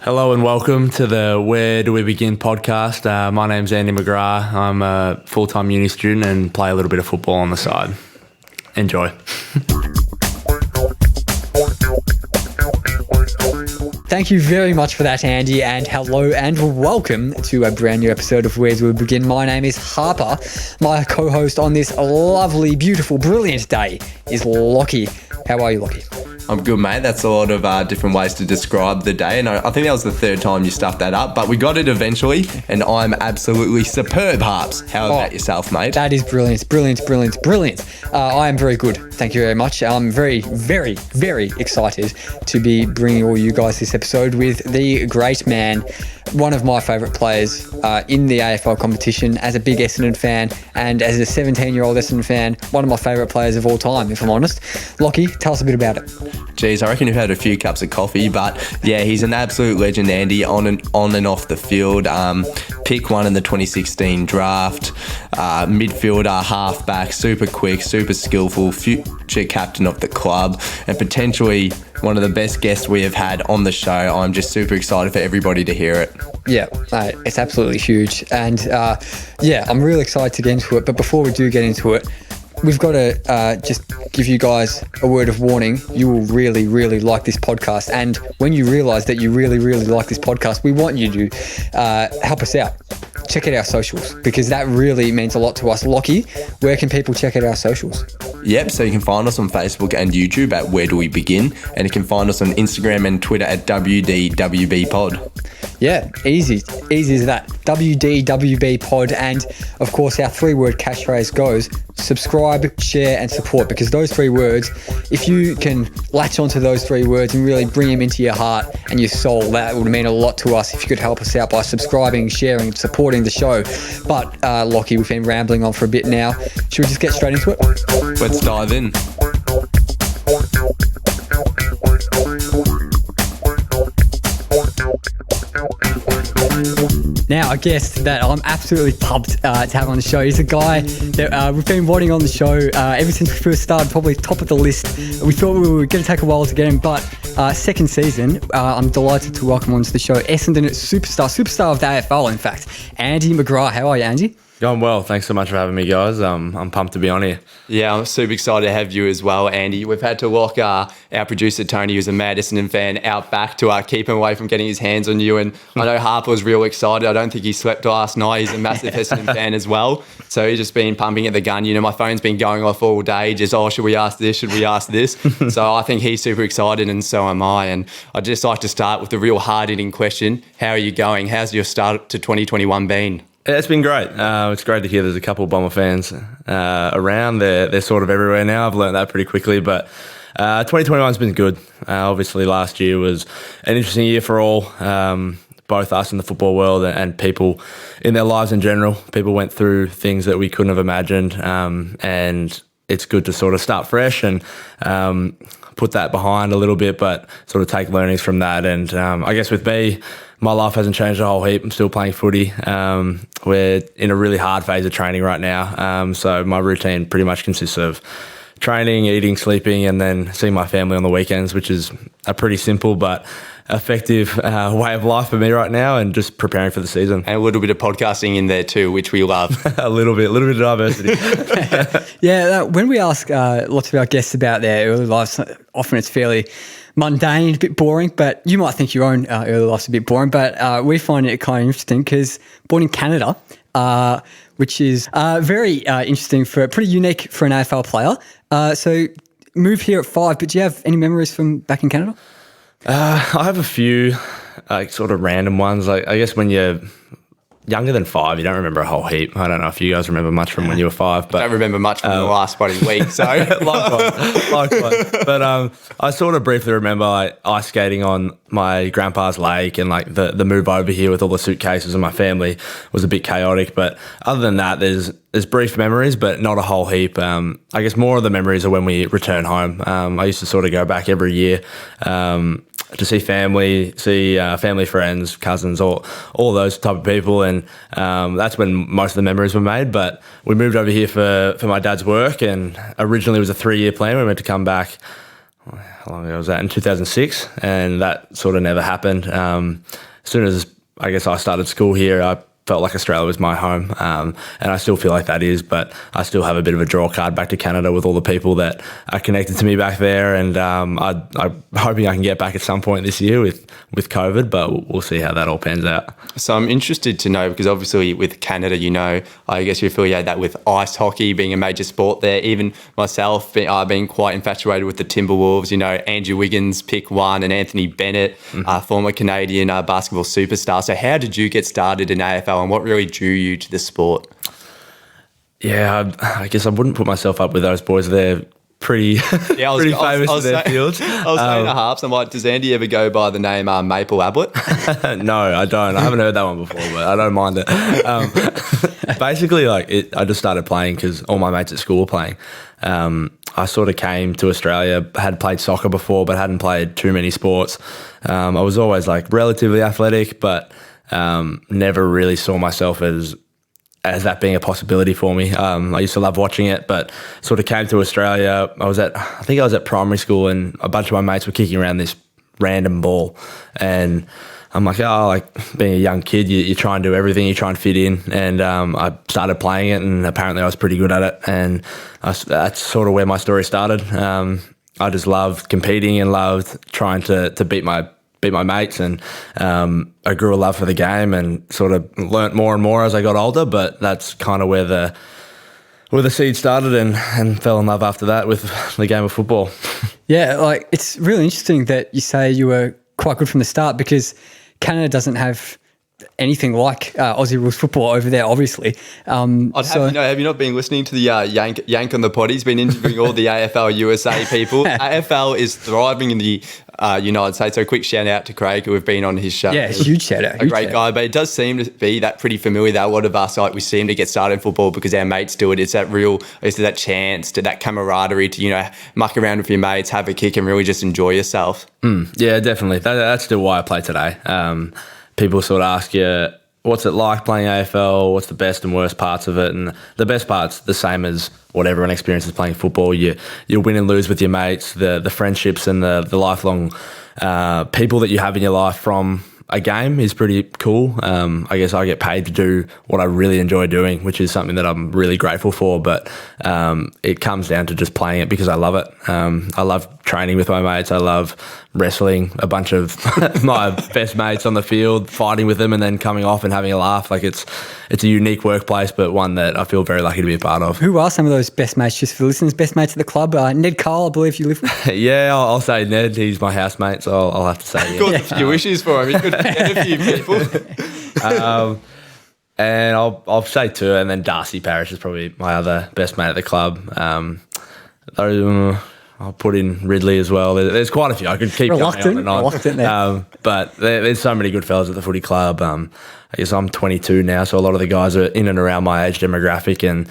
Hello and welcome to the Where Do We Begin podcast. My name's Andrew McGrath. I'm a full-time uni student and play a little bit of football on the side. Enjoy. Thank you very much for that, Andy, and hello and welcome to a brand new episode of Where Do We Begin. My name is Harper. My co-host on this lovely, beautiful, brilliant day is Lockie. How are you, Lockie? I'm good, mate. That's a lot of different ways to describe the day. And I think that was the third time you stuffed that up, but we got it eventually, and I'm absolutely superb, Harps. How about yourself, mate? That is brilliant. I am very good. Thank you very much. I'm very, very, very excited to be bringing all you guys this episode with the great man, one of my favourite players in the AFL competition, as a big Essendon fan and as a 17-year-old Essendon fan, one of my favourite players of all time, if I'm honest. Lockie, tell us a bit about it. Geez, I reckon you've had a few cups of coffee, but yeah, he's an absolute legend, Andy, on and off the field. Pick one in the 2016 draft, midfielder, halfback, super quick, super skillful, future captain of the club, and potentially one of the best guests we have had on the show. I'm just super excited for everybody to hear it. Yeah, it's absolutely huge. And I'm really excited to get into it. But before we do get into it, we've got to just give you guys a word of warning. You will really, really like this podcast. And when you realise that you really, really like this podcast, we want you to help us out. Check out our socials, because that really means a lot to us. Lockie, where can people check out our socials? Yep, so you can find us on Facebook and YouTube at Where Do We Begin, and you can find us on Instagram and Twitter at WDWBPod. Yeah, easy as that. WDWBPod, and of course our 3-word catchphrase goes: subscribe, share and support, because those 3 words, if you can latch onto those 3 words and really bring them into your heart and your soul, that would mean a lot to us if you could help us out by subscribing, sharing, supporting the show. But Lockie, we've been rambling on for a bit now. Should we just get straight into it? Let's dive in. Now, a guest that I'm absolutely pumped to have on the show. He's a guy that we've been wanting on the show ever since we first started, probably top of the list. We thought we were going to take a while to get him, but second season, I'm delighted to welcome onto the show Essendon superstar of the AFL, in fact, Andy McGrath. How are you, Andy? Going well. Thanks so much for having me, guys. I'm pumped to be on here. Yeah, I'm super excited to have you as well, Andy. We've had to lock our producer, Tony, who's a mad Essendon fan, out back to keep him away from getting his hands on you. And I know Harper was real excited. I don't think he slept last night. He's a massive Essendon fan as well. So he's just been pumping at the gun. You know, my phone's been going off all day, just, should we ask this? Should we ask this? So I think he's super excited, and so am I. And I'd just like to start with the real hard-hitting question. How are you going? How's your start to 2021 been? It's been great. It's great to hear there's a couple of Bomber fans around. They're sort of everywhere now. I've learned that pretty quickly, but 2021's been good. Obviously, last year was an interesting year for all, both us in the football world and people in their lives in general. People went through things that we couldn't have imagined, and it's good to sort of start fresh and put that behind a little bit, but sort of take learnings from that. And I guess with me, my life hasn't changed a whole heap. I'm still playing footy. We're in a really hard phase of training right now. So my routine pretty much consists of training, eating, sleeping, and then seeing my family on the weekends, which is a pretty simple but effective way of life for me right now, and just preparing for the season. And a little bit of podcasting in there too, which we love. a little bit of diversity. Yeah, when we ask lots of our guests about their early lives, often it's fairly mundane, a bit boring, but you might think your own early life's a bit boring, but we find it kind of interesting because born in Canada, which is very interesting, pretty unique for an AFL player. So moved here at 5, but do you have any memories from back in Canada? I have a few sort of random ones. I guess when you're younger than 5, you don't remember a whole heap. I don't know if you guys remember much from when you were 5. But I don't remember much from the last week, so. Likewise. But I sort of briefly remember ice skating on my grandpa's lake, and the move over here with all the suitcases and my family was a bit chaotic. But other than that, there's brief memories, but not a whole heap. I guess more of the memories are when we return home. I used to sort of go back every year to see family, family friends, cousins, all those type of people, and that's when most of the memories were made. But we moved over here for my dad's work, and originally it was a 3-year plan. We were meant to come back, how long ago was that? In 2006, and that sort of never happened. As soon as I guess I started school here, I felt like Australia was my home, and I still feel like that is, but I still have a bit of a draw card back to Canada with all the people that are connected to me back there, and I'm hoping I can get back at some point this year with COVID, but we'll see how that all pans out. So I'm interested to know, because obviously with Canada, I guess you affiliate that with ice hockey being a major sport there. Even myself being quite infatuated with the Timberwolves, Andrew Wiggins, pick one, and Anthony Bennett, former Canadian basketball superstar. So how did you get started in AFL, and what really drew you to the sport? Yeah, I guess I wouldn't put myself up with those boys. They're pretty famous for their fields. I was saying to Harps, I'm like, does Andy ever go by the name Maple Ablett? No, I don't. I haven't heard that one before, but I don't mind it. Basically, I just started playing because all my mates at school were playing. I sort of came to Australia, had played soccer before, but hadn't played too many sports. I was always relatively athletic, but never really saw myself as that being a possibility for me. I used to love watching it, but sort of came to Australia. I think I was at primary school, and a bunch of my mates were kicking around this random ball, and I'm being a young kid, you try and do everything, you try and fit in, and I started playing it, and apparently I was pretty good at it, and that's sort of where my story started. I just loved competing and loved trying to beat my mates, and I grew a love for the game and sort of learnt more and more as I got older, but that's kind of where the seed started, and fell in love after that with the game of football. Yeah, it's really interesting that you say you were quite good from the start, because Canada doesn't have anything like Aussie rules football over there, obviously. Have you not been listening to the Yank on the pod? He's been interviewing all the AFL USA people. AFL is thriving in the United States. So a quick shout out to Craig, who have been on his show. Yeah, huge shout out. A great guy, but it does seem to be that pretty familiar that a lot of us, we seem to get started in football because our mates do it. It's that chance, to that camaraderie to, muck around with your mates, have a kick, and really just enjoy yourself. Yeah, definitely. That's still why I play today. People sort of ask you, what's it like playing AFL? What's the best and worst parts of it? And the best part's the same as what everyone experiences playing football. You win and lose with your mates, the friendships and the lifelong people that you have in your life from a game is pretty cool. I guess I get paid to do what I really enjoy doing, which is something that I'm really grateful for, but it comes down to just playing it because I love it. I love training with my mates. I love wrestling a bunch of my best mates on the field, fighting with them, and then coming off and having a laugh. It's a unique workplace, but one that I feel very lucky to be a part of. Who are some of those best mates, just for listeners, best mates at the club? Ned Carl, I believe you live with. Yeah, I'll say Ned. He's my housemate, so I'll have to say yeah. Got a few wishes for him. He could get a few people. And I'll say two, and then Darcy Parish is probably my other best mate at the club. I'll put in Ridley as well. There's quite a few. I could keep going on and on. But there's so many good fellas at the footy club. I guess I'm 22 now, so a lot of the guys are in and around my age demographic, and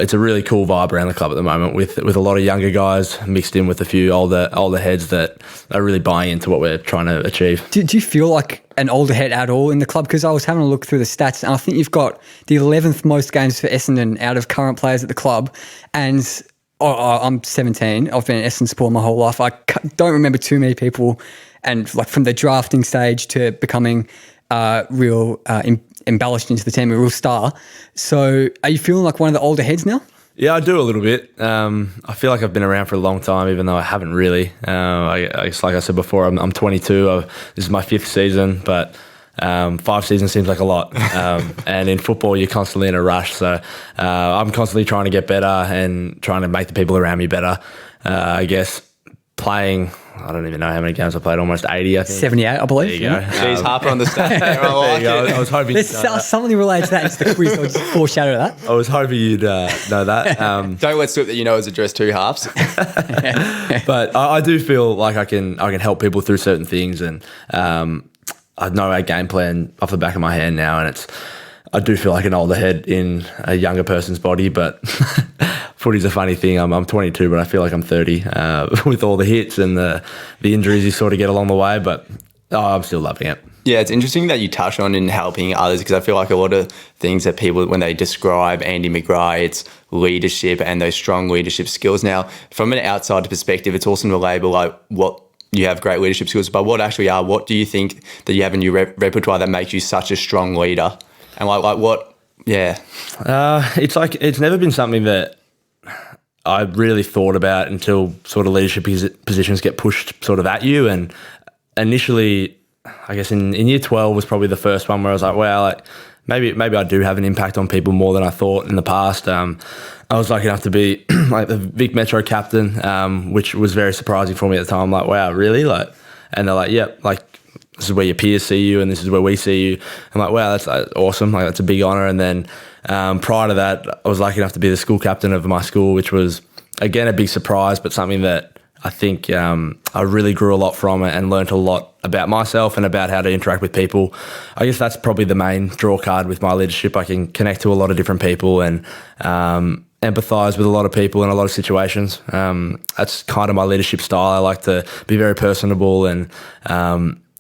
it's a really cool vibe around the club at the moment with a lot of younger guys mixed in with a few older heads that are really buying into what we're trying to achieve. Do you feel like an older head at all in the club? Because I was having a look through the stats, and I think you've got the 11th most games for Essendon out of current players at the club, and I'm 17. I've been an Essendon supporter my whole life. I don't remember too many people, and from the drafting stage to becoming real embellished into the team, a real star. So are you feeling like one of the older heads now? Yeah, I do a little bit. I feel like I've been around for a long time, even though I haven't really. I guess, like I said before, I'm 22. This is my 5th season, but 5 seasons seems like a lot. And in football, you're constantly in a rush. So I'm constantly trying to get better and trying to make the people around me better. I guess playing, I don't even know how many games I played, almost 80, I think. 78, I believe. There you go. Jeez, Harper on the stat. There you go. I was hoping There's something related to that into the quiz. I'll just foreshadow that. I was hoping you'd know that. Don't let slip that his address to Harps. But I do feel like I can help people through certain things, and I know our game plan off the back of my hand now, and I do feel like an older head in a younger person's body, but footy's a funny thing. I'm 22, but I feel like I'm 30 with all the hits and the injuries you sort of get along the way. But Oh, I'm still loving it. Yeah, it's interesting that you touch on in helping others, because I feel like a lot of things that people, when they describe Andy McGrath, it's leadership and those strong leadership skills. Now, from an outsider perspective, it's awesome to label like what you have great leadership skills, but what do you think that you have in your repertoire that makes you such a strong leader? And like what, yeah. It's never been something that I really thought about until sort of leadership positions get pushed sort of at you. And initially, I guess in year 12 was probably the first one where I was like, well, like maybe I do have an impact on people more than I thought in the past. I was lucky enough to be like the Vic Metro captain, which was very surprising for me at the time. I'm like, wow, really? Like, and they're like, yep, like this is where your peers see you and this is where we see you. I'm like, wow, that's awesome. Like that's a big honor. And then prior to that, I was lucky enough to be the school captain of my school, which was again a big surprise, but something that I think I really grew a lot from it and learnt a lot about myself and about how to interact with people. I guess that's probably the main draw card with my leadership. I can connect to a lot of different people and empathise with a lot of people in a lot of situations. That's kind of my leadership style. I like to be very personable and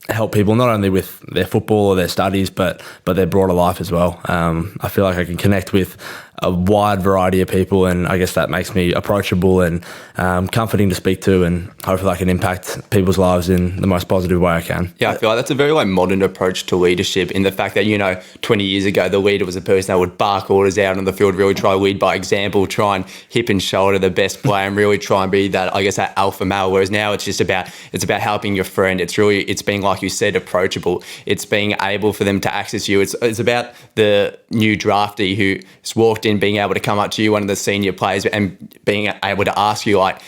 help people not only with their football or their studies, but their broader life as well. I feel like I can connect with a wide variety of people, and I guess that makes me approachable and comforting to speak to, and hopefully I can impact people's lives in the most positive way I can. Yeah, I feel like that's a very modern approach to leadership, in the fact that, 20 years ago, the leader was a person that would bark orders out on the field, really try to lead by example, try and hip and shoulder the best player and really try and be that, I guess, that alpha male. Whereas now it's about helping your friend. It's being, like you said, approachable. It's being able for them to access you. It's about the new draftee who's walked in, being able to come up to you, one of the senior players, and being able to ask you, like,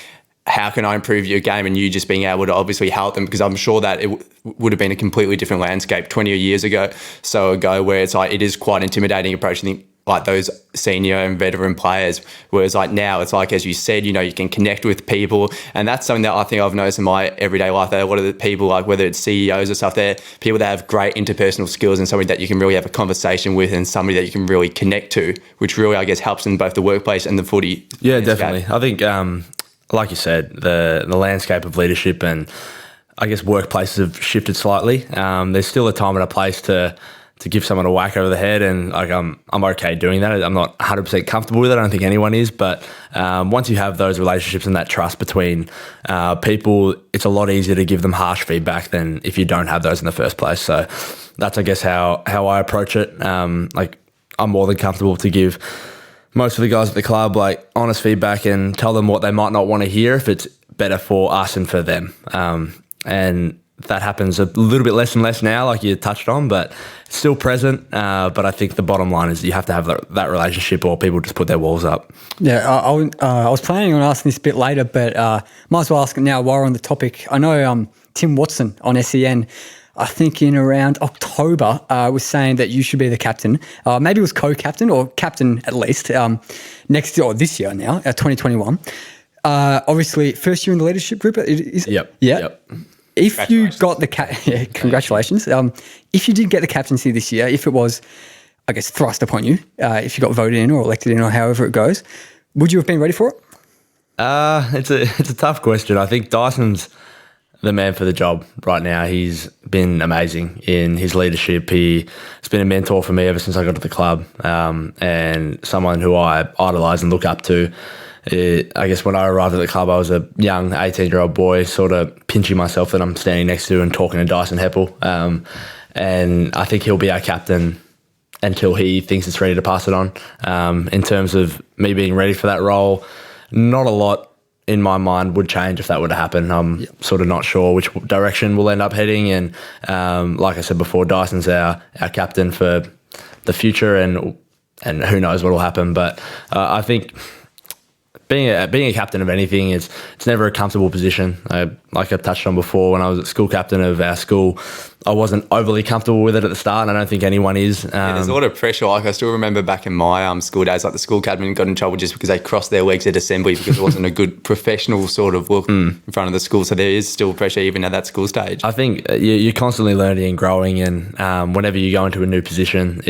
how can I improve your game? And you just being able to obviously help them, because I'm sure that it would have been a completely different landscape 20 years ago, where it's like, it is quite intimidating approaching like those senior and veteran players. Whereas like now, it's like, as you said, you can connect with people. And that's something that I think I've noticed in my everyday life, that a lot of the people, like whether it's CEOs or stuff, they're people that have great interpersonal skills and somebody that you can really have a conversation with and somebody that you can really connect to, which really, I guess, helps in both the workplace and the footy. Yeah, definitely. I think, like you said, the landscape of leadership and I guess workplaces have shifted slightly. There's still a time and a place to give someone a whack over the head, and like I'm okay doing that. I'm not 100% comfortable with it. I don't think anyone is, but once you have those relationships and that trust between people, it's a lot easier to give them harsh feedback than if you don't have those in the first place. So that's, I guess, how I approach it. Like I'm more than comfortable to give most of the guys at the club like honest feedback and tell them what they might not want to hear if it's better for us and for them. And that happens a little bit less and less now, like you touched on, but it's still present. But I think the bottom line is you have to have that relationship, or people just put their walls up. Yeah, I was planning on asking this a bit later, but might as well ask it now while we're on the topic. I know Tim Watson on SEN, I think in around October, was saying that you should be the captain. Maybe it was co-captain or captain at least next year, or this year now, 2021. Obviously, first year in the leadership group. Is it? Yep. Yeah. Yep. If you got the congratulations. If you did get the captaincy this year, if it was, I guess, thrust upon you, if you got voted in or elected in or however it goes, would you have been ready for it? It's a tough question. I think Dyson's the man for the job right now. He's been amazing in his leadership. He's been a mentor for me ever since I got to the club, and someone who I idolise and look up to. I guess when I arrived at the club, I was a young 18-year-old boy, sort of pinching myself that I'm standing next to and talking to Dyson Heppel. And I think he'll be our captain until he thinks it's ready to pass it on. In terms of me being ready for that role, not a lot in my mind would change if that were to happen. I'm sort of not sure which direction we'll end up heading. And like I said before, Dyson's our captain for the future, and who knows what will happen. But I think being a captain of anything, it's never a comfortable position. Like I touched on before, when I was school captain of our school, I wasn't overly comfortable with it at the start, and I don't think anyone is. There's a lot of pressure. Like I still remember back in my school days, like the school captain got in trouble just because they crossed their legs at assembly because it wasn't a good professional sort of look in front of the school. So there is still pressure even at that school stage. I think you're constantly learning and growing, and whenever you go into a new position,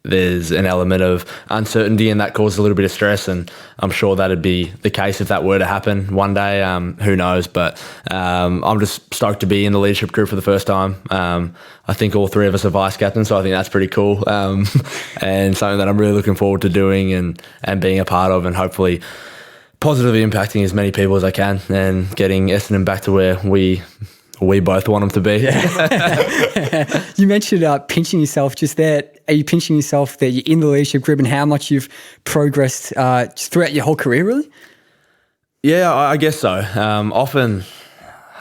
there's an element of uncertainty, and that causes a little bit of stress. And I'm sure that'd be be the case if that were to happen one day. Who knows? But I'm just stoked to be in the leadership group for the first time. I think all three of us are vice captains, so I think that's pretty cool, and something that I'm really looking forward to doing and being a part of, and hopefully positively impacting as many people as I can and getting Essendon back to where we both want them to be. Yeah. You mentioned pinching yourself just there. Are you pinching yourself that you're in the leadership group and how much you've progressed just throughout your whole career, really? Yeah, I guess so. Often,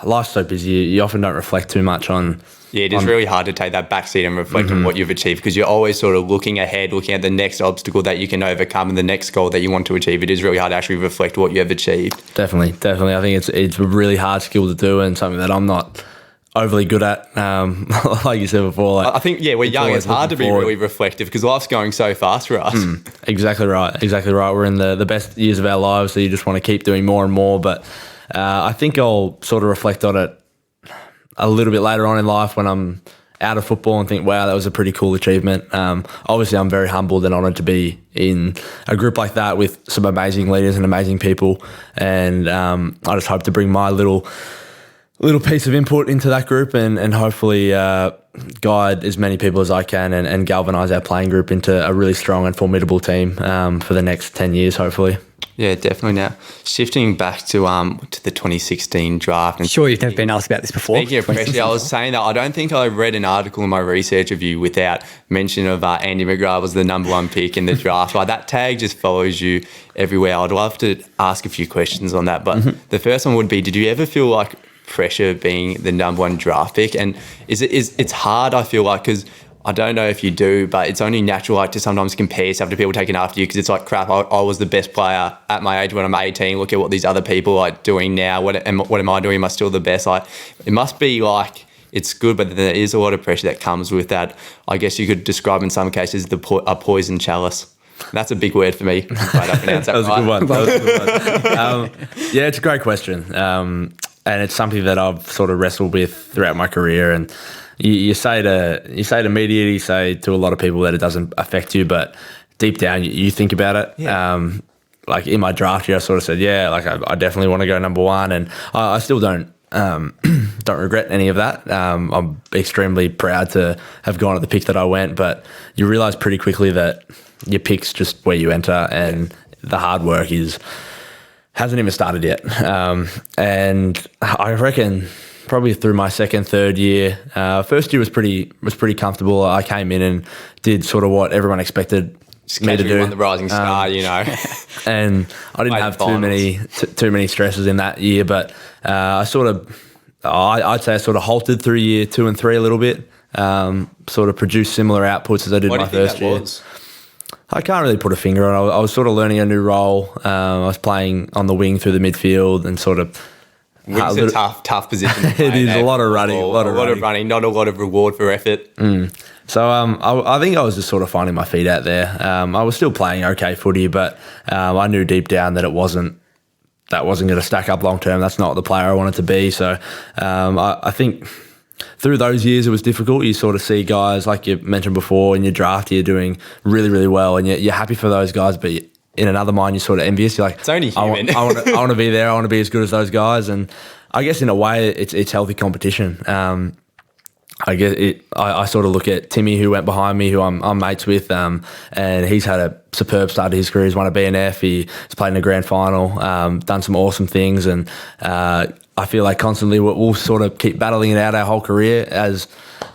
life's so busy, you often don't reflect too much on... Yeah, it is really hard to take that backseat and reflect on what you've achieved, because you're always sort of looking ahead, looking at the next obstacle that you can overcome and the next goal that you want to achieve. It is really hard to actually reflect what you have achieved. Definitely. I think it's a really hard skill to do and something that I'm not overly good at. Like you said before. I think, we're young. It's hard to be really reflective because life's going so fast for us. Exactly right. We're in the best years of our lives, so you just want to keep doing more and more. But I think I'll sort of reflect on it a little bit later on in life when I'm out of football and think, wow, that was a pretty cool achievement. Obviously, I'm very humbled and honoured to be in a group like that with some amazing leaders and amazing people. And I just hope to bring my little piece of input into that group and hopefully guide as many people as I can and galvanise our playing group into a really strong and formidable team for the next 10 years, hopefully. Yeah, definitely. Now, shifting back to the 2016 draft. And sure, you've never been asked about this before. Speaking of pressure, I was saying that I don't think I read an article in my research of you without mention of Andy McGrath was the number one pick in the draft. Like, that tag just follows you everywhere. I'd love to ask a few questions on that. But the first one would be, did you ever feel like pressure being the number one draft pick? And it's hard, I feel like, because I don't know if you do, but it's only natural like to sometimes compare yourself to people taking after you, because it's like, crap, I was the best player at my age when I'm 18. Look at what these other people are doing now. What am I doing? Am I still the best? Like, it must be like it's good, but there is a lot of pressure that comes with that. I guess you could describe in some cases a poison chalice. That's a big word for me. I don't pronounce that was right. a good one. Yeah, it's a great question. And it's something that I've sort of wrestled with throughout my career. And you say to media, you say to a lot of people that it doesn't affect you, but deep down you think about it. Yeah. Like in my draft year, I sort of said, yeah, like I definitely want to go number one, and I still don't regret any of that. I'm extremely proud to have gone at the pick that I went, but you realise pretty quickly that your pick's just where you enter, and the hard work hasn't even started yet. And I reckon probably through my second, third year, first year was pretty comfortable. I came in and did sort of what everyone expected me to do. Won the rising star, you know. And I didn't have too many stresses in that year, but I'd say I sort of halted through year 2 and 3 a little bit. Sort of produced similar outputs as I did my first year. I can't really put a finger on it. I was sort of learning a new role. I was playing on the wing through the midfield and sort of... Wing's a tough position to play. It is a lot of running. A lot of running, not a lot of reward for effort. So I think I was just sort of finding my feet out there. I was still playing okay footy, but I knew deep down that that wasn't going to stack up long term. That's not the player I wanted to be. So I think through those years it was difficult. You sort of see guys, like you mentioned before, in your draft year doing really, really well, and you're happy for those guys, but in another mind, you're sort of envious. You're like, it's only human. I want to be there. I want to be as good as those guys. And I guess in a way, it's healthy competition. I sort of look at Timmy, who went behind me, who I'm mates with, and he's had a superb start to his career. He's won a BNF. He's played in a grand final, done some awesome things, and I feel like constantly we'll sort of keep battling it out our whole career as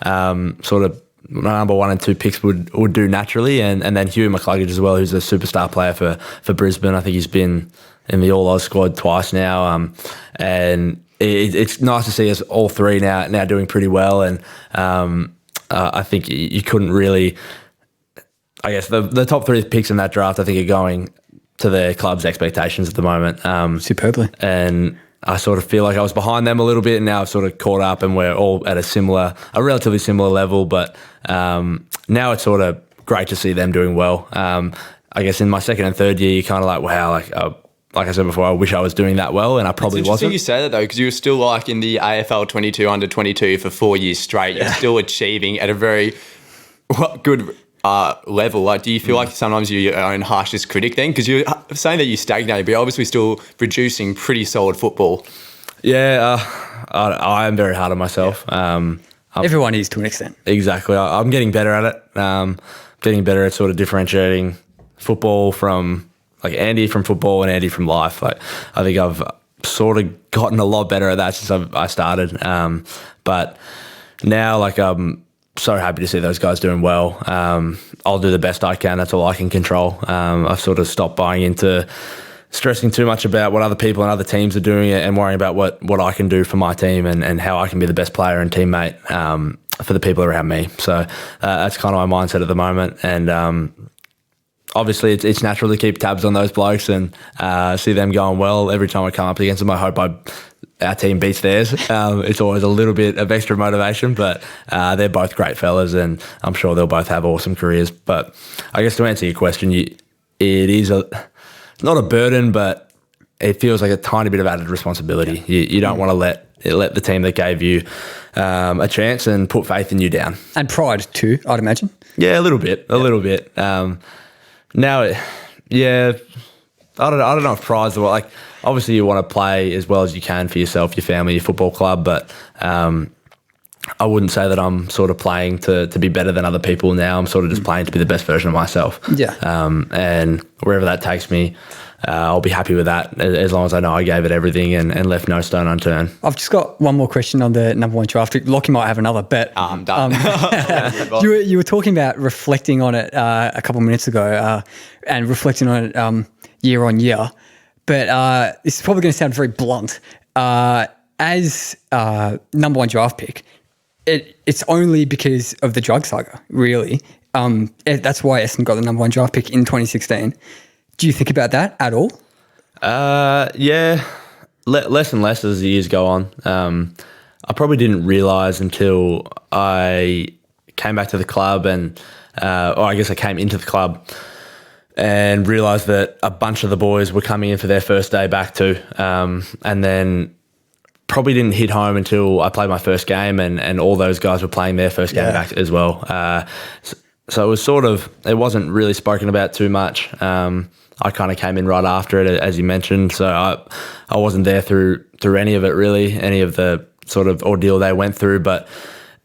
sort of number 1 and 2 picks would do naturally, and then Huey McCluggage as well, who's a superstar player for Brisbane. I think he's been in the All Oz squad twice now, and it's nice to see us all three now doing pretty well, and I think you couldn't really. I guess the top 3 picks in that draft, I think, are going to their club's expectations at the moment. Superbly, and I sort of feel like I was behind them a little bit, and now I've sort of caught up, and we're all at a relatively similar level. But now it's sort of great to see them doing well. I guess in my second and third year, you're kind of like, wow, like I said before, I wish I was doing that well, and I probably wasn't. You say that though, because you were still like in the AFL 22 under 22 for 4 years straight. You're still achieving at a very good level? Like, do you feel like sometimes you're your own harshest critic then? Because you're saying that you stagnated, but you're obviously still producing pretty solid football. Yeah, I am very hard on myself. Everyone is to an extent. Exactly. I'm getting better at it. Getting better at sort of differentiating football from like Andy from football and Andy from life. Like, I think I've sort of gotten a lot better at that since I started. But now, like, I'm so happy to see those guys doing well. I'll do the best I can. That's all I can control. I've sort of stopped buying into stressing too much about what other people and other teams are doing and worrying about what I can do for my team and how I can be the best player and teammate for the people around me. So that's kind of my mindset at the moment. And obviously it's natural to keep tabs on those blokes and see them going well. Every time I come up against them, I hope our team beats theirs. It's always a little bit of extra motivation, but they're both great fellas and I'm sure they'll both have awesome careers. But I guess to answer your question, it is not a burden, but it feels like a tiny bit of added responsibility. You don't want to let the team that gave you a chance and put faith in you down. And pride too, I'd imagine. Yeah, a little bit. Now, I don't know if pride's the word. Like, obviously you want to play as well as you can for yourself, your family, your football club, but I wouldn't say that I'm sort of playing to be better than other people now. I'm sort of just playing to be the best version of myself. Yeah. And wherever that takes me, I'll be happy with that as long as I know I gave it everything and left no stone unturned. I've just got one more question on the number one draft. Lockie might have another, but I'm done. you were talking about reflecting on it a couple of minutes ago and reflecting on it year on year. But this is probably going to sound very blunt. As number one draft pick, it's only because of the drug saga, really. That's why Essendon got the number one draft pick in 2016. Do you think about that at all? Yeah, less and less as the years go on. I probably didn't realise until I came back to the club or I guess I came into the club and realised that a bunch of the boys were coming in for their first day back too. And then probably didn't hit home until I played my first game and all those guys were playing their first game back as well. So it was it wasn't really spoken about too much. I kind of came in right after it, as you mentioned. So I wasn't there through any of it really, any of the sort of ordeal they went through. But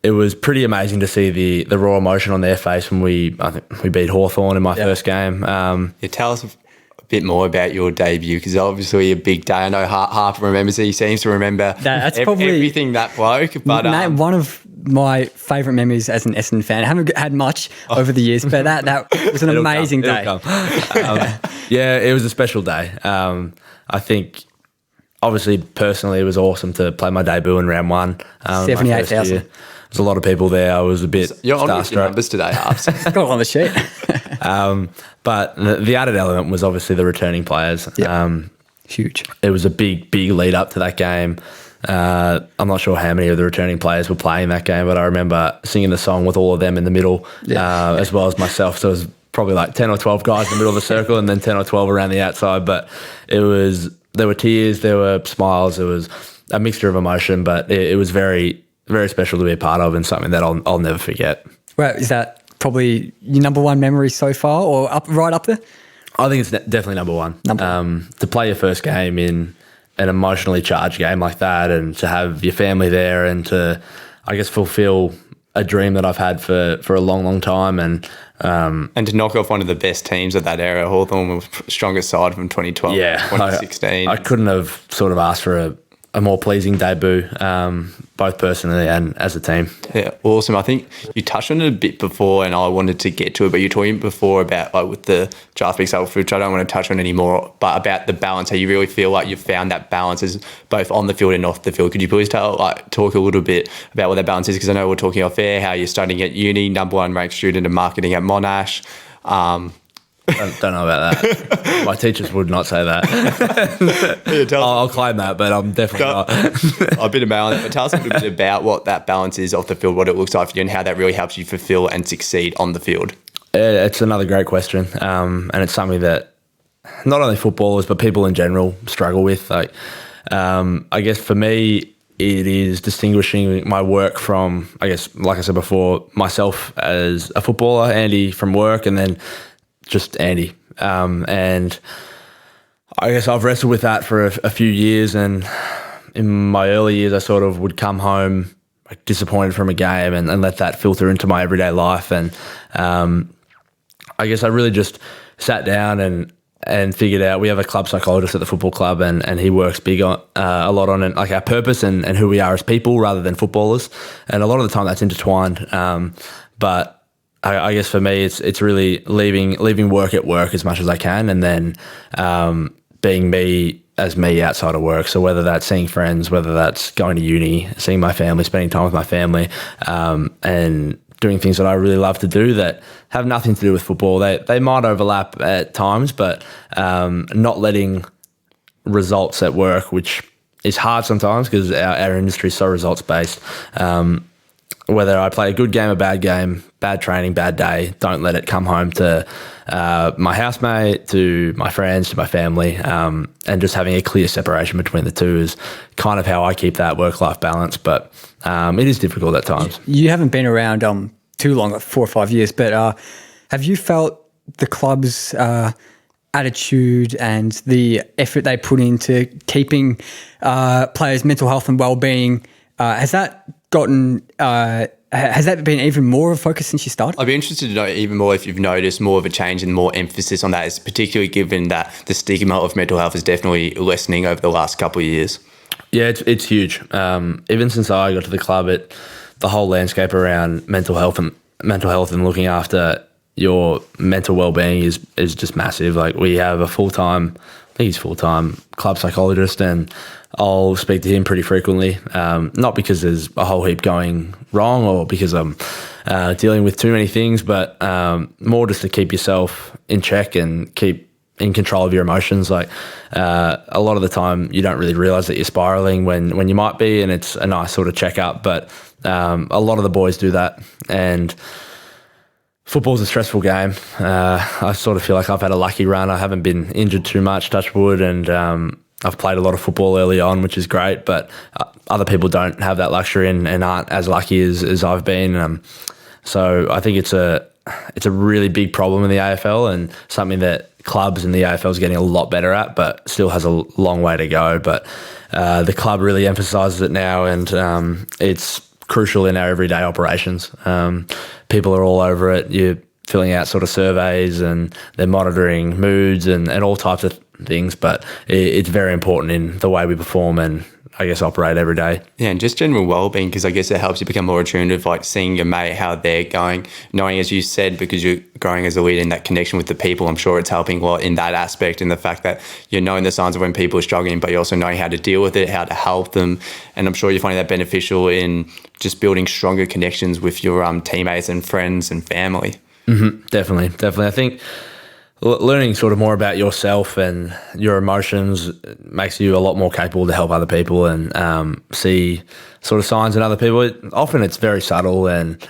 it was pretty amazing to see the raw emotion on their face when I think we beat Hawthorn in my first game. Tell us a bit more about your debut, because obviously a big day. I know Harper remembers it. He seems to remember that's probably everything that bloke. But one of my favourite memories as an Essendon fan. I haven't had much over the years, but that was an amazing day. Yeah, it was a special day. I think, obviously, personally, it was awesome to play my debut in round one. 78,000. There's a lot of people there. I was a bit You're on starstruck. your numbers today, Harps. Got it on the sheet. But the added element was obviously the returning players. Huge. It was a big lead up to that game. I'm not sure how many of the returning players were playing that game, but I remember singing the song with all of them in the middle, as well as myself. So it was probably like 10 or 12 guys in the middle of the circle and then 10 or 12 around the outside. But there were tears, there were smiles, there was a mixture of emotion, but it was very, very special to be a part of and something that I'll never forget. Well, is that probably your number one memory so far, or right up there? I think it's definitely number one. To play your first game in an emotionally charged game like that, and to have your family there, and to, I guess, fulfill a dream that I've had for a long, long time, and to knock off one of the best teams of that era. Hawthorn was strongest side from 2012 to 2016. I couldn't have sort of asked for a more pleasing debut, both personally and as a team. Yeah, awesome. I think you touched on it a bit before, and I wanted to get to it, but you're talking before about with the draft picks, which I don't want to touch on anymore, but about the balance, how you really feel like you've found that balance is both on the field and off the field. Could you please talk a little bit about what that balance is? Because I know we're talking off air, how you're studying at uni, number one ranked student in marketing at Monash. Don't know about that. My teachers would not say that. I'll claim that, but I'm definitely not. A bit of balance. But tell us a little bit about what that balance is off the field, what it looks like for you, and how that really helps you fulfill and succeed on the field. It's another great question, and it's something that not only footballers but people in general struggle with. Like, I guess for me, it is distinguishing my work from, I guess, like I said before, myself as a footballer, Andy from work, and then just Andy. And I guess I've wrestled with that for a few years, and in my early years, I sort of would come home like disappointed from a game and let that filter into my everyday life. And I guess I really just sat down and figured out, we have a club psychologist at the football club, and he works big on a lot on it, like our purpose and who we are as people rather than footballers. And a lot of the time that's intertwined. But I guess for me, it's really leaving work at work as much as I can, and then being me as me outside of work. So whether that's seeing friends, whether that's going to uni, seeing my family, spending time with my family, and doing things that I really love to do that have nothing to do with football. They might overlap at times, but not letting results at work, which is hard sometimes because our industry is so results-based. Whether I play a good game, a bad game, bad training, bad day, don't let it come home to my housemate, to my friends, to my family, and just having a clear separation between the two is kind of how I keep that work-life balance. But it is difficult at times. You haven't been around too long, like 4 or 5 years, but have you felt the club's attitude and the effort they put into keeping players' mental health and well-being, has that been even more of a focus since you started? I'd be interested to know even more if you've noticed more of a change and more emphasis on that, particularly given that the stigma of mental health is definitely lessening over the last couple of years. Yeah, it's huge. Even since I got to the club, the whole landscape around mental health and looking after your mental well-being is just massive. Like, we have a full-time, I think he's full-time club psychologist, and I'll speak to him pretty frequently. Not because there's a whole heap going wrong or because I'm dealing with too many things, but more just to keep yourself in check and keep in control of your emotions. Like, a lot of the time you don't really realise that you're spiralling when you might be, and it's a nice sort of check-up. But a lot of the boys do that, and football's a stressful game. I sort of feel like I've had a lucky run. I haven't been injured too much, touch wood, and I've played a lot of football early on, which is great, but other people don't have that luxury and aren't as lucky as I've been. So I think it's a really big problem in the AFL, and something that clubs in the AFL is getting a lot better at, but still has a long way to go. But the club really emphasises it now, and it's crucial in our everyday operations. People are all over it. You're filling out sort of surveys, and they're monitoring moods and all types of things, but it's very important in the way we perform and I guess operate every day. Yeah, and just general well-being, because I guess it helps you become more attuned of like seeing your mate, how they're going, knowing, as you said, because you're growing as a leader in that connection with the people. I'm sure it's helping a lot in that aspect, and the fact that you're knowing the signs of when people are struggling, but you're also knowing how to deal with it, how to help them. And I'm sure you're finding that beneficial in just building stronger connections with your teammates and friends and family. Mm-hmm. Definitely. I think learning sort of more about yourself and your emotions makes you a lot more capable to help other people and see sort of signs in other people. Often it's very subtle, and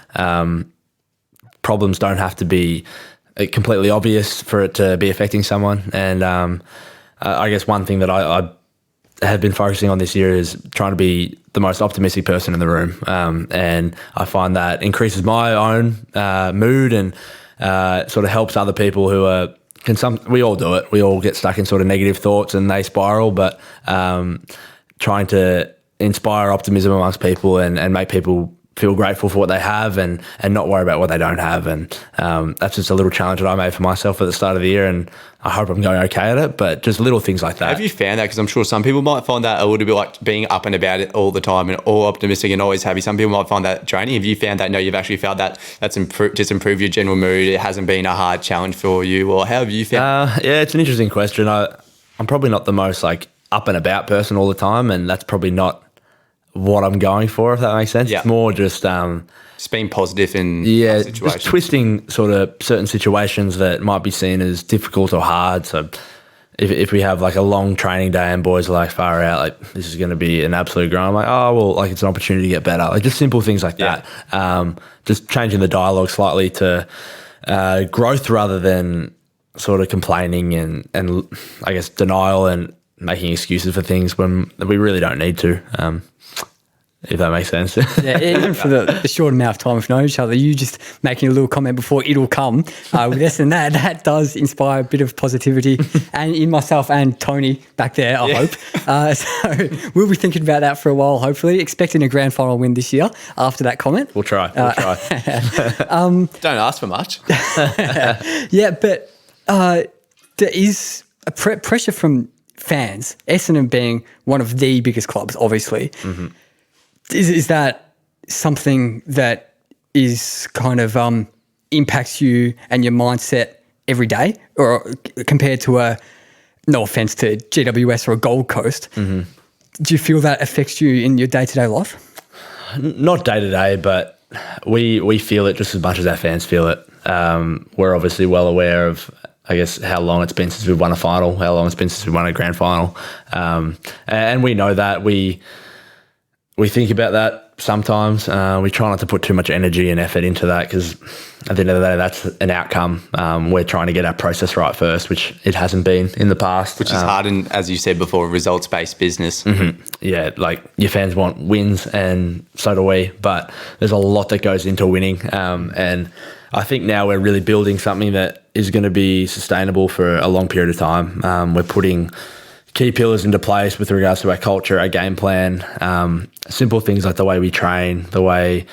problems don't have to be completely obvious for it to be affecting someone. And I guess one thing that I have been focusing on this year is trying to be the most optimistic person in the room. And I find that increases my own mood and sort of helps other people who are, we all do it. We all get stuck in sort of negative thoughts and they spiral, but trying to inspire optimism amongst people and make people feel grateful for what they have and not worry about what they don't have. And that's just a little challenge that I made for myself at the start of the year, and I hope I'm going okay at it, but just little things like that. Have you found that? Because I'm sure some people might find that a little bit like being up and about it all the time and all optimistic and always happy. Some people might find that draining. Have you found that? No, you've actually felt that that's improved your general mood. It hasn't been a hard challenge for you, or how have you found? Yeah, it's an interesting question. I'm probably not the most like up and about person all the time, and that's probably not what I'm going for, if that makes sense. Yeah. It's more just being positive in situations. Just twisting sort of certain situations that might be seen as difficult or hard. So if we have like a long training day and boys are like far out, like this is going to be an absolute grind, I'm like, oh well, like it's an opportunity to get better. Like just simple things like that. Just changing the dialogue slightly to growth rather than sort of complaining and I guess denial and making excuses for things when we really don't need to. if that makes sense. Yeah, even for the short amount of time we've known each other, you just making a little comment before it'll come with Essendon, that does inspire a bit of positivity and in myself and Tony back there, I hope. So we'll be thinking about that for a while, hopefully, expecting a grand final win this year after that comment. We'll try. Don't ask for much. Yeah, but there is a pressure from fans, Essendon being one of the biggest clubs, obviously. Mm-hmm. Is that something that is kind of impacts you and your mindset every day, or compared to no offense to GWS or a Gold Coast, do you feel that affects you in your day-to-day life? Not day-to-day, but we feel it just as much as our fans feel it. We're obviously well aware of, I guess, how long it's been since we've won a final, how long it's been since we won a grand final. And we know that. We think about that sometimes. We try not to put too much energy and effort into that because at the end of the day, that's an outcome. We're trying to get our process right first, which it hasn't been in the past. Which is hard and, as you said before, a results-based business. Mm-hmm. Yeah, like your fans want wins and so do we, but there's a lot that goes into winning. And I think now we're really building something that is going to be sustainable for a long period of time. We're putting key pillars into place with regards to our culture, our game plan, simple things like the way we train, the way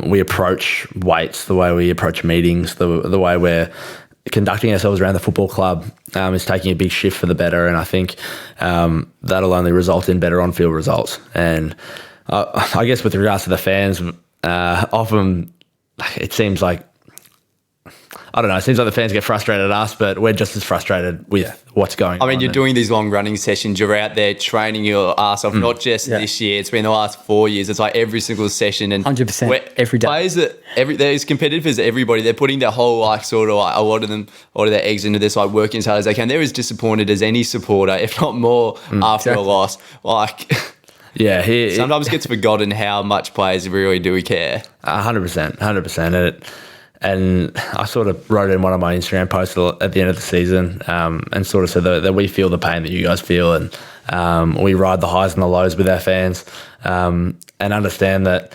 we approach weights, the way we approach meetings, the way we're conducting ourselves around the football club is taking a big shift for the better. And I think that'll only result in better on-field results. And I guess with regards to the fans, often it seems like, I don't know, it seems like the fans get frustrated at us, but we're just as frustrated with what's going on. I mean, you're doing these long running sessions, you're out there training your ass off, not just this year, it's been the last 4 years. It's like every single session. And 100% every day. Players there's competitors, everybody, they're putting their whole, like, sort of like a lot of their eggs into this, like, working as hard as they can. They're as disappointed as any supporter, if not more, after a loss. Like, yeah, sometimes it gets forgotten how much players really do care. 100%. And I sort of wrote in one of my Instagram posts at the end of the season and sort of said that we feel the pain that you guys feel, and we ride the highs and the lows with our fans, and understand that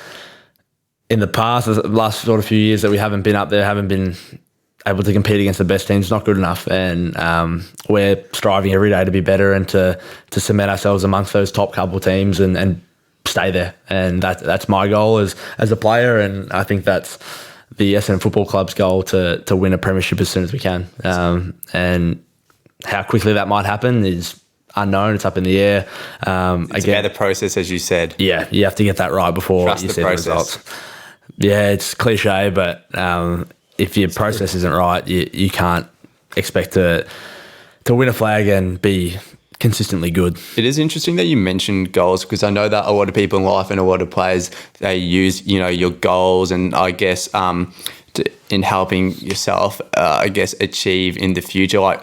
in the past, the last sort of few years that we haven't been up there, haven't been able to compete against the best teams, not good enough. And we're striving every day to be better and to cement ourselves amongst those top couple teams and stay there. And that's my goal as a player, and I think that's the Essendon Football Club's goal to win a premiership as soon as we can. And how quickly that might happen is unknown. It's up in the air. It's about the process, as you said. Yeah, you have to get that right before you see the results. Yeah, it's cliche, but if your process isn't right, you can't expect to win a flag and be consistently good. It is interesting that you mentioned goals, because I know that a lot of people in life and a lot of players, they use, your goals and I guess in helping yourself, achieve in the future. Like,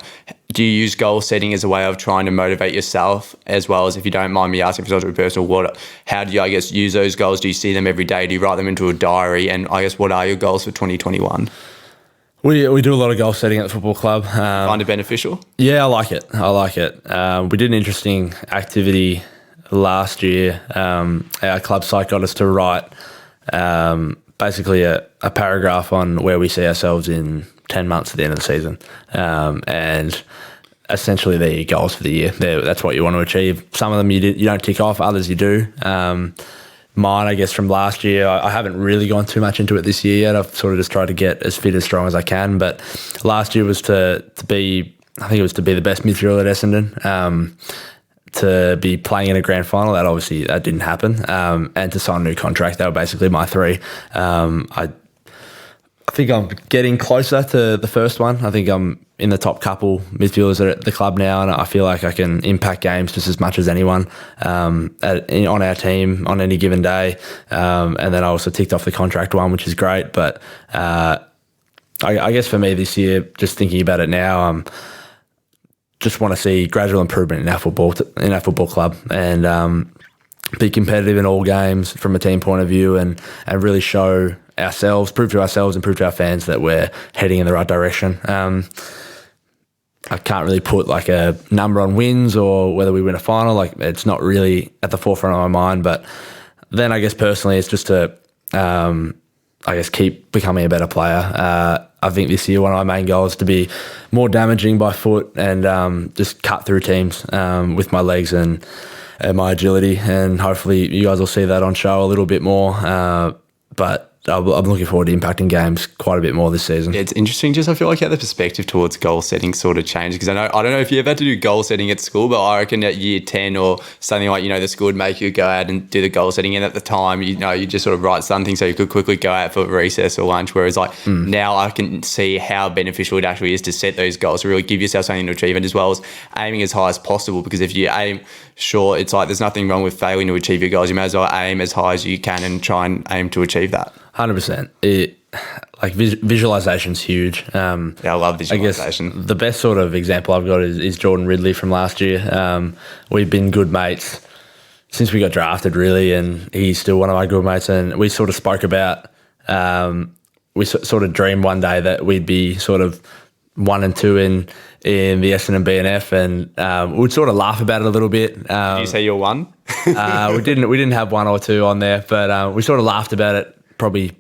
do you use goal setting as a way of trying to motivate yourself, as well as, if you don't mind me asking, for something personal, how do you, use those goals? Do you see them every day? Do you write them into a diary? And I guess, what are your goals for 2021? We do a lot of goal setting at the football club. Find it beneficial? Yeah, I like it. We did an interesting activity last year. Our club site got us to write basically a paragraph on where we see ourselves in 10 months at the end of the season. And essentially they're your goals for the year. That's what you want to achieve. Some of them you don't tick off, others you do. Mine, I guess, from last year, I haven't really gone too much into it this year yet. I've sort of just tried to get as fit, as strong as I can. But last year was to be the best midfielder at Essendon, to be playing in a grand final. That didn't happen. And to sign a new contract. They were basically my three. I think I'm getting closer to the first one. I think I'm in the top couple midfielders at the club now, and I feel like I can impact games just as much as anyone on our team on any given day. And then I also ticked off the contract one, which is great. But I guess for me this year, just thinking about it now, just want to see gradual improvement in our football club, and be competitive in all games from a team point of view, and really show ourselves, prove to ourselves and prove to our fans that we're heading in the right direction. I can't really put like a number on wins or whether we win a final. Like, it's not really at the forefront of my mind, but then I guess personally, it's just to, I guess, keep becoming a better player. I think this year one of my main goals is to be more damaging by foot and just cut through teams with my legs and my agility. And hopefully you guys will see that on show a little bit more. But I'm looking forward to impacting games quite a bit more this season. Yeah, it's interesting. Just I feel like how the perspective towards goal setting sort of changed, because I don't know if you ever had to do goal setting at school, but I reckon at year 10 or something like, the school would make you go out and do the goal setting, and at the time, you just sort of write something so you could quickly go out for recess or lunch. Whereas now I can see how beneficial it actually is to set those goals to really give yourself something to achieve, and as well as aiming as high as possible. Because if you aim short, it's like there's nothing wrong with failing to achieve your goals. You may as well aim as high as you can and try and aim to achieve that. 100%. Visualization's huge. I love visualization. I guess the best sort of example I've got is Jordan Ridley from last year. We've been good mates since we got drafted, really, and he's still one of my good mates. And we sort of spoke about, we sort of dreamed one day that we'd be sort of 1 and 2 in the Essendon BNF, and we'd sort of laugh about it a little bit. Did you say you're 1? We didn't have 1 or 2 on there, but we sort of laughed about it. Probably,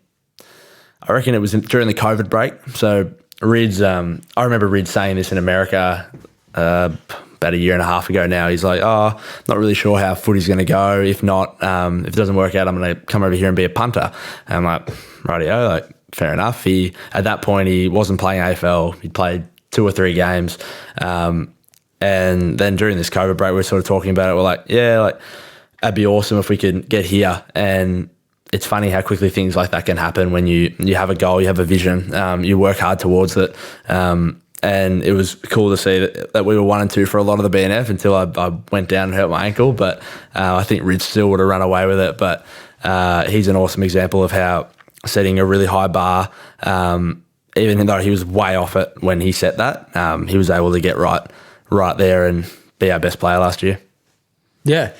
I reckon it was during the COVID break. So Rid's, I remember Rid saying this in America about a year and a half ago now. He's like, not really sure how footy's going to go. If not, if it doesn't work out, I'm going to come over here and be a punter. And I'm like, rightio, fair enough. At that point, he wasn't playing AFL. He'd played 2 or 3 games. And then during this COVID break, we were sort of talking about it. We're like, that'd be awesome if we could get here. And it's funny how quickly things like that can happen when you have a goal, you have a vision, you work hard towards it. And it was cool to see that we were 1 and 2 for a lot of the BNF until I went down and hurt my ankle. But I think Rich still would have run away with it. But he's an awesome example of how setting a really high bar, even though he was way off it when he set that, he was able to get right there and be our best player last year. Yeah,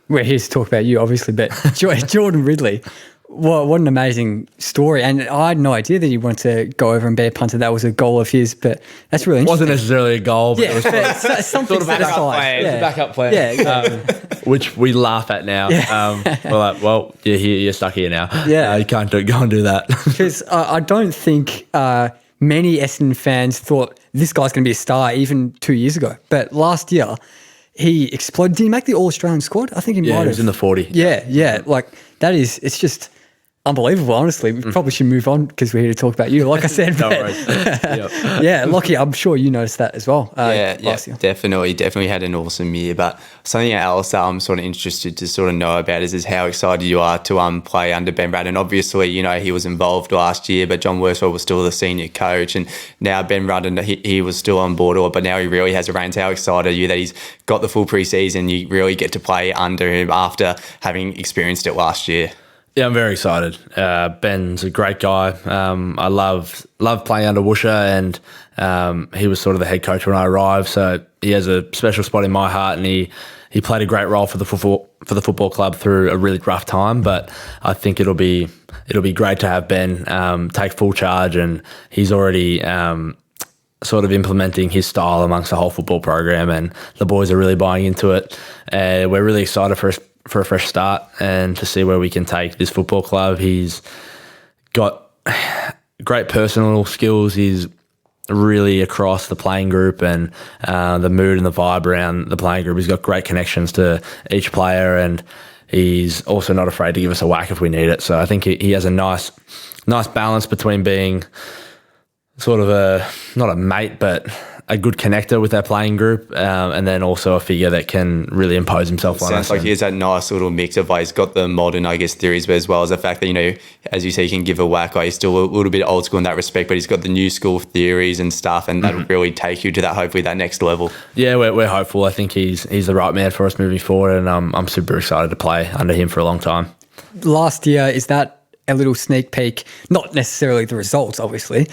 we're here to talk about you, obviously, but Jordan Ridley, what an amazing story. And I had no idea that he wanted to go over and be a punter. That was a goal of his, but that's really interesting. It wasn't necessarily a goal, but it was something set aside. It was a backup plan. Yeah, exactly. Which we laugh at now. Yeah. We're like, well, you're stuck here now. Yeah. You can't go and do that. Because I don't think many Essendon fans thought this guy's going to be a star even 2 years ago. But last year, he exploded. Did he make the All-Australian squad? I think he might have. He was in the 40. Yeah. It's just unbelievable, honestly. We probably should move on because we're here to talk about you, like I said. No worries. Yeah, Lockie, I'm sure you noticed that as well. Last year. Definitely had an awesome year. But something else I'm sort of interested to sort of know about is how excited you are to play under Ben Rutten. Obviously, he was involved last year, but John Worsfold was still the senior coach, and now Ben Rutten, he was still on board, but now he really has a reins. How excited are you that he's got the full pre-season? You really get to play under him after having experienced it last year. Yeah, I'm very excited. Ben's a great guy. I love playing under Woosha, and he was sort of the head coach when I arrived. So he has a special spot in my heart, and he played a great role for the football club through a really rough time. But I think it'll be great to have Ben take full charge, and he's already sort of implementing his style amongst the whole football program, and the boys are really buying into it. We're really excited for a fresh start and to see where we can take this football club. He's got great personal skills. He's really across the playing group and the mood and the vibe around the playing group. He's got great connections to each player, and he's also not afraid to give us a whack if we need it. So I think he has a nice balance between being sort of not a mate, but a good connector with our playing group, and then also a figure that can really impose himself on us. Sounds like he has that nice little mix of he's got the modern, theories, but as well as the fact that, as you say, he can give a whack. He's still a little bit old school in that respect, but he's got the new school theories and stuff, and that'll really take you to that, hopefully, that next level. Yeah, we're hopeful. I think he's the right man for us moving forward, and I'm super excited to play under him for a long time. Last year, is that a little sneak peek? Not necessarily the results, obviously,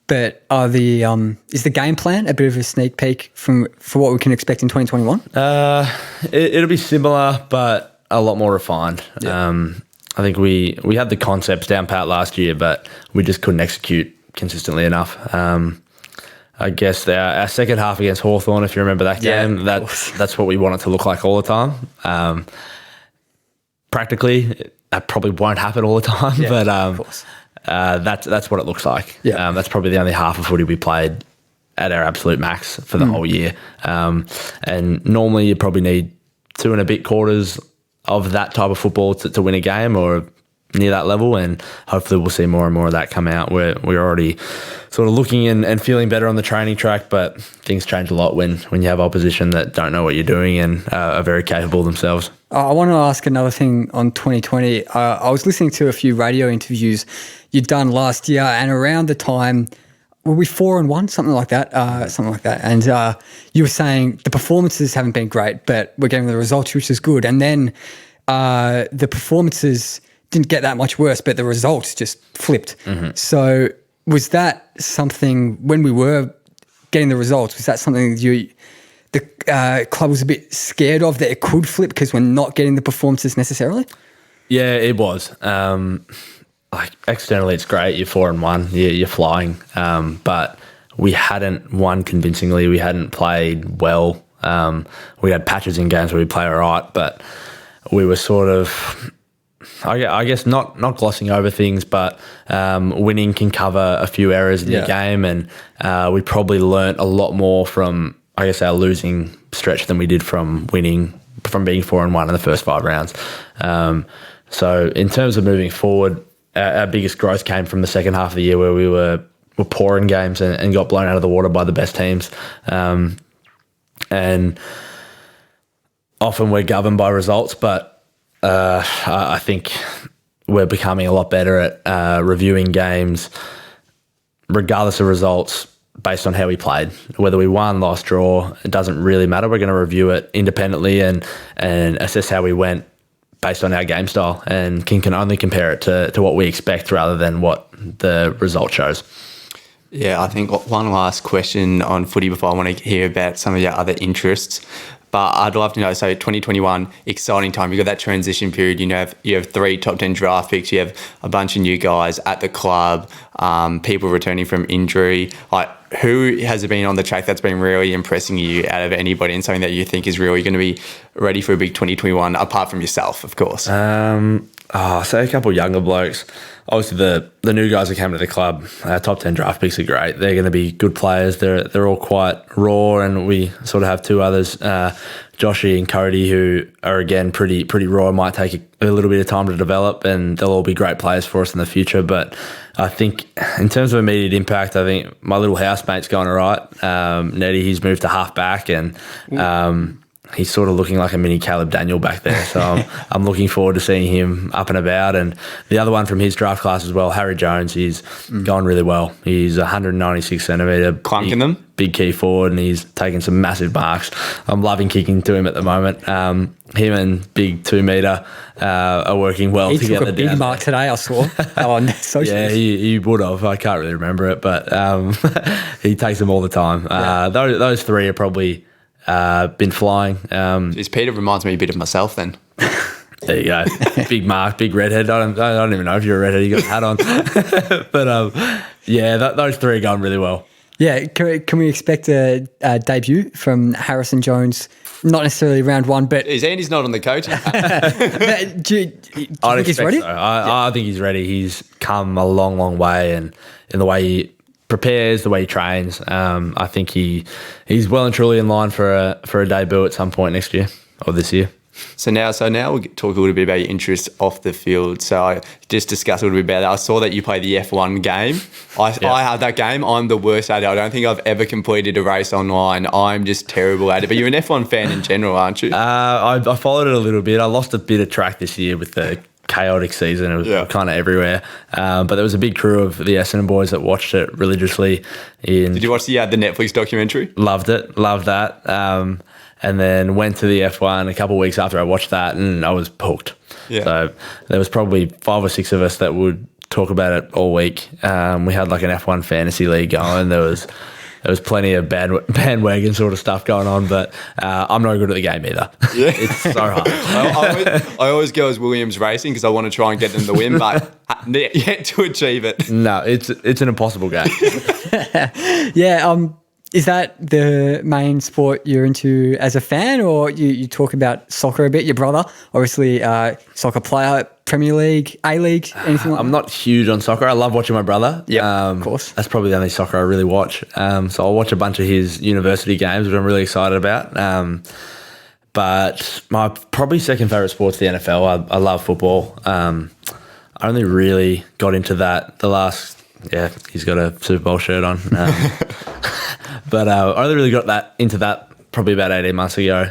but is the game plan a bit of a sneak peek for what we can expect in 2021? It'll be similar, but a lot more refined. Yeah. I think we had the concepts down pat last year, but we just couldn't execute consistently enough. I guess our second half against Hawthorn, if you remember that game, that's what we want it to look like all the time. practically, that probably won't happen all the time, but of course. That's what it looks like. Yeah. That's probably the only half of footy we played at our absolute max for the whole year. And normally you probably need 2 and a bit quarters of that type of football to win a game, or near that level, and hopefully we'll see more and more of that come out. We're already sort of looking and feeling better on the training track, but things change a lot when you have opposition that don't know what you're doing and are very capable themselves. I want to ask another thing on 2020. I was listening to a few radio interviews you'd done last year, and around the time, were we 4-1, something like that? And you were saying the performances haven't been great, but we're getting the results, which is good. And then the performances didn't get that much worse, but the results just flipped. So was that something, when we were getting the results, was that something the club was a bit scared of, that it could flip because we're not getting the performances necessarily? Yeah, it was. Like externally, it's great. You're 4-1. You're flying. But we hadn't won convincingly. We hadn't played well. We had patches in games where we play all right, but we were sort of, I guess, not glossing over things, but winning can cover a few errors in the game, and we probably learnt a lot more from, I guess, our losing stretch than we did from winning, from being 4-1 in the first 5 rounds. So in terms of moving forward, our biggest growth came from the second half of the year, where we were poor in games and got blown out of the water by the best teams. And often we're governed by results, but I think we're becoming a lot better at reviewing games, regardless of results, based on how we played. Whether we won, lost, draw, it doesn't really matter. We're going to review it independently and assess how we went based on our game style, and can only compare it to what we expect rather than what the result shows. Yeah, I think one last question on footy before I want to hear about some of your other interests. But I'd love to know, so 2021, exciting time. You've got that transition period. You have 3 top 10 draft picks. You have a bunch of new guys at the club, people returning from injury. Like, who has been on the track that's been really impressing you out of anybody, and something that you think is really going to be ready for a big 2021, apart from yourself, of course? So a couple of younger blokes. Obviously, the new guys that came to the club, top 10 draft picks are great. They're going to be good players. They're all quite raw, and we sort of have 2 others, Joshy and Cody, who are again pretty raw. Might take a little bit of time to develop, and they'll all be great players for us in the future. But I think in terms of immediate impact, I think my little housemate's going all right. Nettie, he's moved to half back, and he's sort of looking like a mini Caleb Daniel back there. So I'm looking forward to seeing him up and about. And the other one from his draft class as well, Harry Jones, he's gone really well. He's 196 centimetre. Clunking them? Big key forward, and he's taken some massive marks. I'm loving kicking to him at the moment. Him and big 2 metre are working well he together. He took a big mark today, I saw, on socials. Yeah, he would have. I can't really remember it, but he takes them all the time. Those 3 are probably been flying. Peter reminds me a bit of myself then. There you go. Big mark, big redhead. I don't even know if you're a redhead. You got a hat on. But those 3 are going really well. Yeah, can we expect a debut from Harrison Jones? Not necessarily round 1, but Andy's not on the coach. do you think he's ready? So. I think he's ready. He's come a long, long way, and in the way he prepares, the way he trains, I think he's well and truly in line for a debut at some point next year or this year. So now we'll talk a little bit about your interests off the field. So I just discussed a little bit about that. I saw that you play the F1 game. I have that game. I'm the worst at it. I don't think I've ever completed a race online. I'm just terrible at it. But you're an F1 fan in general, aren't you? I followed it a little bit. I lost a bit of track this year with the chaotic season. It was kind of everywhere. But there was a big crew of the Essendon boys that watched it religiously. Did you watch the Netflix documentary? Loved it. Loved that. And then went to the F1 a couple of weeks after I watched that, and I was hooked. Yeah. So there was probably 5 or 6 of us that would talk about it all week. We had like an F1 fantasy league going. There was plenty of bandwagon sort of stuff going on, but I'm no good at the game either. Yeah. It's so hard. I always go as Williams Racing because I want to try and get them to win, but yet to achieve it. No, it's an impossible game. Yeah. Is that the main sport you're into as a fan, or you talk about soccer a bit? Your brother, obviously, soccer player, Premier League, A-League, anything like I'm that? not huge on soccer. I love watching my brother. Yeah, of course. That's probably the only soccer I really watch. So I'll watch a bunch of his university games, which I'm really excited about. But my probably second favourite sport's the NFL. I love football. I only really got into that the last... Yeah, he's got a Super Bowl shirt on. But I only really got into that probably about 18 months ago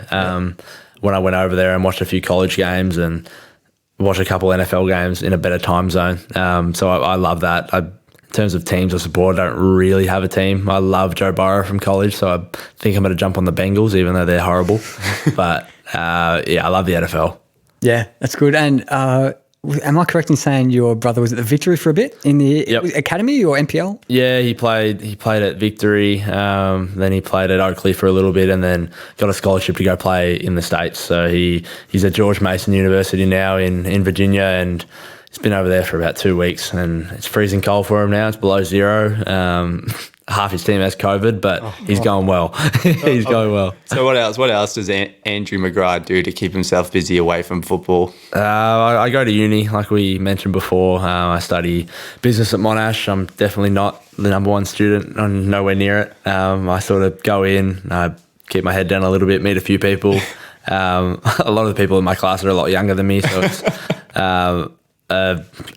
when I went over there and watched a few college games and watched a couple NFL games in a better time zone. So I love that. In terms of teams I support, I don't really have a team. I love Joe Burrow from college, so I think I'm going to jump on the Bengals, even though they're horrible. But yeah, I love the NFL. Yeah, that's good. And am I correct in saying your brother was at the Victory for a bit in the academy or NPL? Yeah, he played at Victory, then he played at Oakley for a little bit, and then got a scholarship to go play in the States. So he's at George Mason University now in Virginia, and he's been over there for about 2 weeks, and it's freezing cold for him now. It's below zero. Half his team has COVID, but he's going well. He's going well. So what else does Andrew McGrath do to keep himself busy away from football? I go to uni, like we mentioned before. I study business at Monash. I'm definitely not the number one student. I'm nowhere near it. I sort of go in, I keep my head down a little bit, meet a few people. A lot of the people in my class are a lot younger than me, so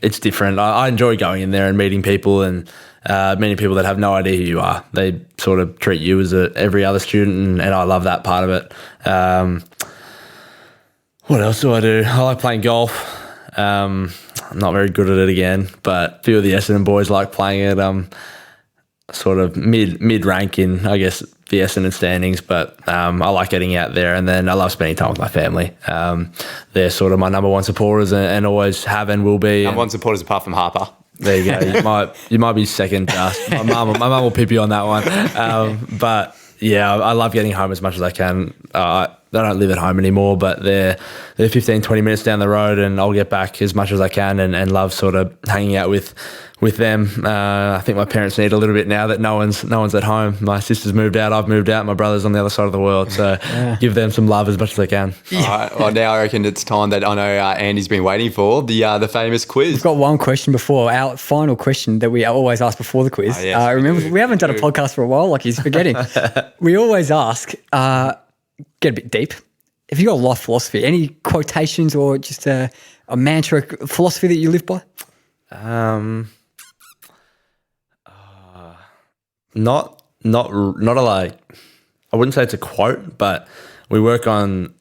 it's different. I enjoy going in there and meeting people and many people that have no idea who you are. They sort of treat you as every other student, and I love that part of it. What else do? I like playing golf. I'm not very good at it again, but a few of the Essendon boys like playing it. Sort of mid-rank in, I guess, the Essendon standings, but I like getting out there, and then I love spending time with my family. They're sort of my number one supporters and always have and will be. Number one supporters apart from Harper. There you go. You might be second to us. My mum will pip you on that one. But yeah, I love getting home as much as I can. They don't live at home anymore, but they're 15, 20 minutes down the road, and I'll get back as much as I can and love sort of hanging out with them. I think my parents need a little bit now that no one's at home. My sister's moved out, I've moved out, my brother's on the other side of the world. So give them some love as much as I can. All right. Well, now I reckon it's time that I know Andy's been waiting for, the famous quiz. We've got one question before, our final question that we always ask before the quiz. Yes, remember, we haven't done a podcast for a while, like he's forgetting. We always ask, get a bit deep. Have you got a life philosophy? Any quotations or just a mantra philosophy that you live by? Not a like. I wouldn't say it's a quote, but we work on.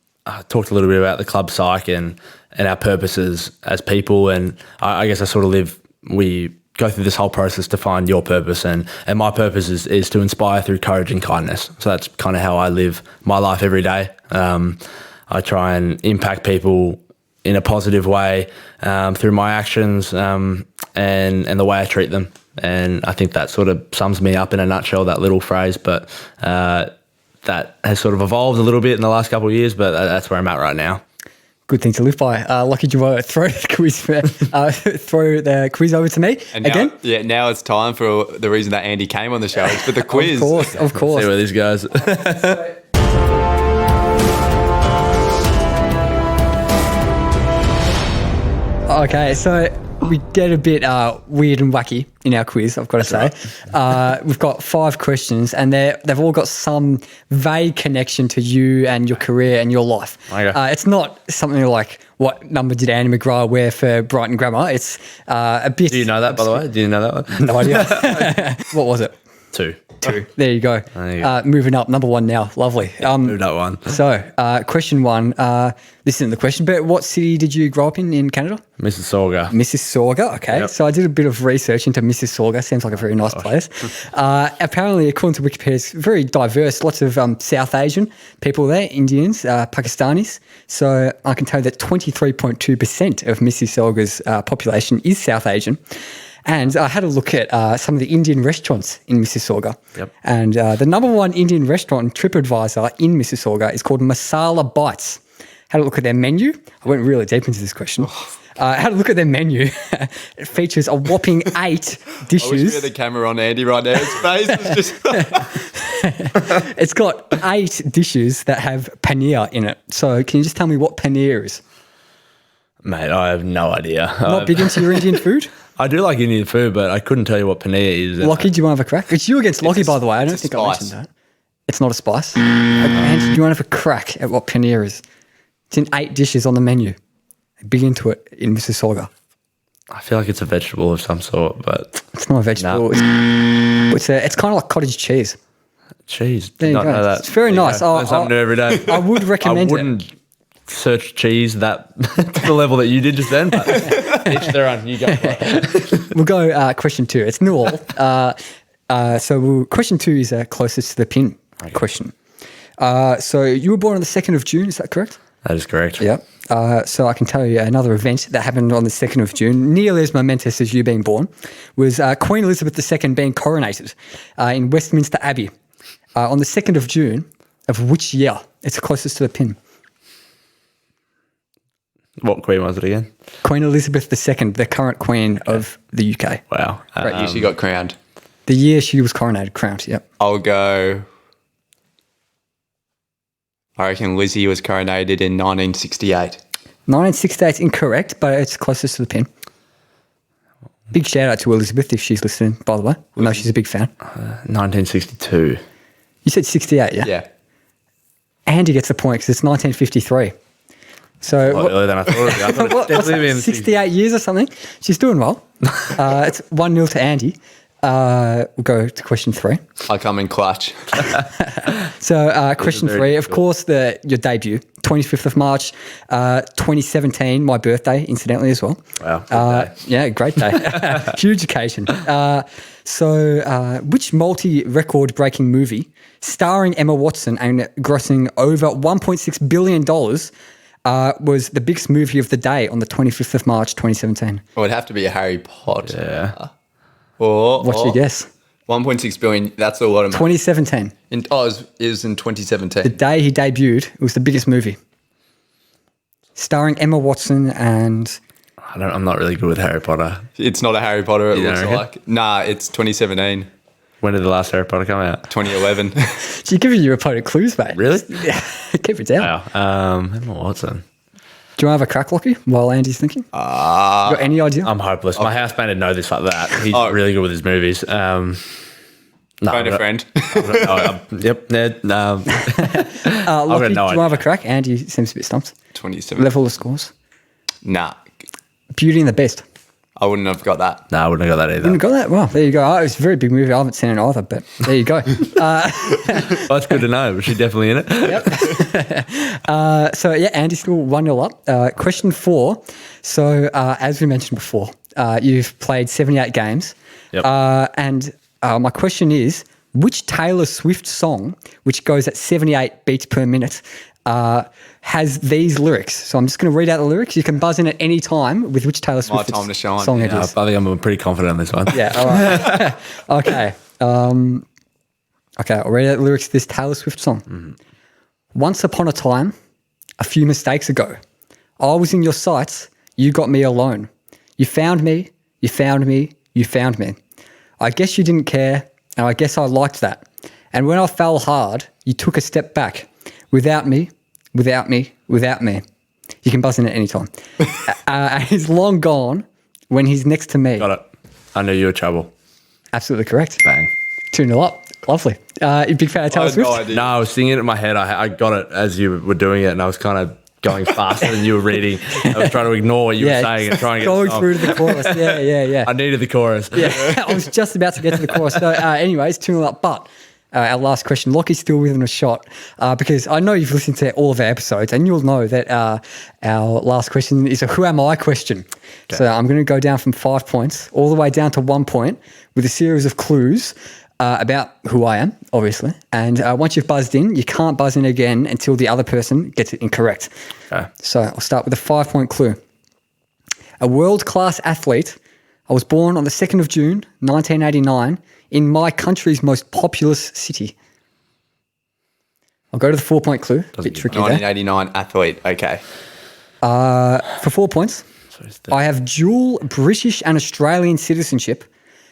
Talked a little bit about the club psych and our purposes as people, and I guess I sort of we go through this whole process to find your purpose, and my purpose is to inspire through courage and kindness. So that's kind of how I live my life every day. I try and impact people in a positive way through my actions and the way I treat them. And I think that sort of sums me up in a nutshell, that little phrase. But that has sort of evolved a little bit in the last couple of years, but that's where I'm at right now. Good thing to live by. Lucky Joe, throw the quiz over to me and now, again. Now it's time for the reason that Andy came on the show. It's for the quiz. Of course. See where this goes. Okay, so we get a bit weird and wacky in our quiz, I've got to say. Right. We've got 5 questions, and they've all got some vague connection to you and your career and your life. Okay. It's not something like, what number did Andy McGrath wear for Brighton Grammar? It's a bit... Do you know that, by the way? Do you know that one? No idea. What was it? 2. There you go. Moving up, number 1 now. Lovely. Moved up 1. So, question 1. This isn't the question, but what city did you grow up in Canada? Mississauga. Okay. Yep. So I did a bit of research into Mississauga. Seems like a very nice place. Apparently, according to Wikipedia, it's very diverse. Lots of South Asian people there, Indians, Pakistanis. So I can tell you that 23.2% of Mississauga's population is South Asian. And I had a look at some of the Indian restaurants in Mississauga. Yep. And the number 1 Indian restaurant on TripAdvisor in Mississauga is called Masala Bites. Had a look at their menu. I went really deep into this question. Had a look at their menu. It features a whopping 8 dishes. I wish we had the camera on Andy right now. His face is just... It's got 8 dishes that have paneer in it. So can you just tell me what paneer is? Mate, I have no idea. Not big into your Indian food? I do like Indian food, but I couldn't tell you what paneer is. Lockie, do you want to have a crack? It's you against Lockie, by the way. I don't think I mentioned that. It's not a spice. And do you want to have a crack at what paneer is? It's in 8 dishes on the menu. Big into it in Mississauga. I feel like it's a vegetable of some sort, but It's not a vegetable. No. It's kind of like cottage cheese. cheese. There you Not go. know that. It's very There you nice. go. I'll- Learn something new every day. I would recommend I wouldn't search cheese that to the level that you did just then, but each their own. You go. We'll go question 2. It's 0-all. Question 2 is closest to the pin question. So you were born on the 2nd of June, is that correct? That is correct. Yep. So I can tell you another event that happened on the 2nd of June, nearly as momentous as you being born, was Queen Elizabeth II being coronated in Westminster Abbey on the 2nd of June of which year? It's closest to the pin. What queen was it again? Queen Elizabeth II, the current queen of the UK. Wow. Right, she got crowned. The year she was crowned, yep. I'll go. I reckon Lizzie was coronated in 1968. 1968 incorrect, but it's closest to the pin. Big shout out to Elizabeth if she's listening, by the way. I know she's a big fan. 1962. You said 68, yeah? Yeah. Andy gets the point because it's 1953. So A lot earlier than I thought it would be. I thought it what's definitely that, been 68 years or something? She's doing well. It's 1-0 to Andy. We'll go to question 3. I come in clutch. So question very 3, of difficult. course, your debut, 25th of March, 2017, my birthday, incidentally, as well. Wow. Good day. Yeah, great day. Huge occasion. Which multi-record breaking movie starring Emma Watson and grossing over $1.6 billion was the biggest movie of the day on the 25th of March, 2017? It would have to be a Harry Potter. Yeah. Or What's your guess? 1.6 billion. That's a lot of money. 2017. It was in 2017. The day he debuted, it was the biggest movie. Starring Emma Watson and... I'm not really good with Harry Potter. It's not a Harry Potter, it You don't looks reckon? like. Nah, it's 2017, When did the last Harry Potter come out? 2011. She's giving you opponent clues, mate. Really? Yeah, keep it down. Wow. Emma Watson. Do you want to have a crack, Lockie, while Andy's thinking? You got any idea? I'm hopeless. My housemate would know this like that. He's Oh. really good with his movies. No, Phone a friend. Yep. Lockie, no do you idea. want to have a crack? Andy seems a bit stumped. 27. Level of scores. Nah, Beauty and the Beast. I wouldn't have got that. I wouldn't have got that either. You got that? Well, there you go. Oh, it's a very big movie. I haven't seen it either, but there you go. Well, that's good to know. Was she definitely in it? So, yeah, Andy's still 1-0 up. Question 4. So, as we mentioned before, you've played 78 games. Yep. And my question is, which Taylor Swift song, which goes at 78 beats per minute, has these lyrics? So I'm just going to read out the lyrics. You can buzz in at any time with which Taylor Swift time to shine. song it I is. think I'm pretty confident on this one. Yeah, all right. Okay. Okay, I'll read out the lyrics to this Taylor Swift song. Mm-hmm. Once upon a time, a few mistakes ago, I was in your sights, you got me alone. You found me, you found me, you found me. I guess you didn't care, and I guess I liked that. And when I fell hard, you took a step back. Without me, without me, without me. You can buzz in at any time. And he's long gone when he's next to me. Got it. I knew you were trouble. Absolutely correct. Bang. 2-0 up. Lovely. You a big fan of I Taylor had Swift? no idea. No, I was singing it in my head. I got it as you were doing it, and I was kind of going faster than you were reading. I was trying to ignore what you were saying and trying to get going the song. through to the chorus. Yeah. I needed the chorus. Yeah, I was just about to get to the chorus. So, anyways, 2-0 up. But our last question, Lockie's still within a shot because I know you've listened to all of our episodes and you'll know that our last question is a who am I question. Okay. So I'm going to go down from 5 points all the way down to 1 point with a series of clues about who I am, obviously. And once you've buzzed in, you can't buzz in again until the other person gets it incorrect. Okay. So I'll start with a 5-point clue. A world-class athlete. I was born on the 2nd of June, 1989, in my country's most populous city. I'll go to the 4-point clue. A bit tricky there. 1989 athlete. Okay. For 4 points, I have dual British and Australian citizenship,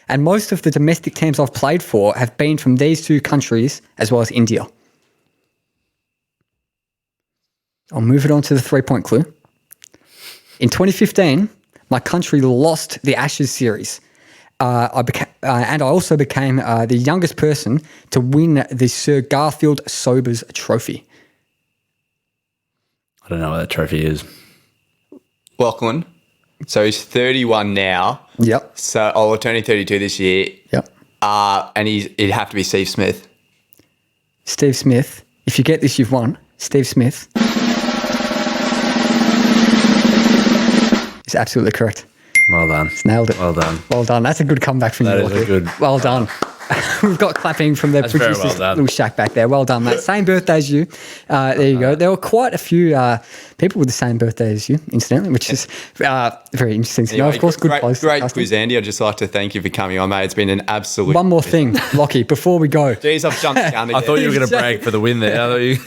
And most of the domestic teams I've played for have been from these two countries as well as India. I'll move it on to the 3-point clue. In 2015, my country lost the Ashes series. And I also became the youngest person to win the Sir Garfield Sobers Trophy. I don't know what that trophy is. Lachlan. So he's 31 now. Yep. So we're turning 32 this year. Yep. And it'd have to be Steve Smith. Steve Smith. If you get this, you've won. Steve Smith is absolutely correct. Well done. It's nailed it. Well done. Well done. That's a good comeback from That you, is a Lockie. good- Well done. We've got clapping from the That's very producer's well done. little shack back there. Well done, mate. Same birthday as you. There you go. There were quite a few people with the same birthday as you, incidentally, which is very interesting to know. Of course, good great close. quiz, Andy. I'd just like to thank you for coming on, mate. It's been an absolute... One more thing, Lockie, before we go. Jeez, I've jumped the gun again. I thought you were going to brag for the win there. I thought you...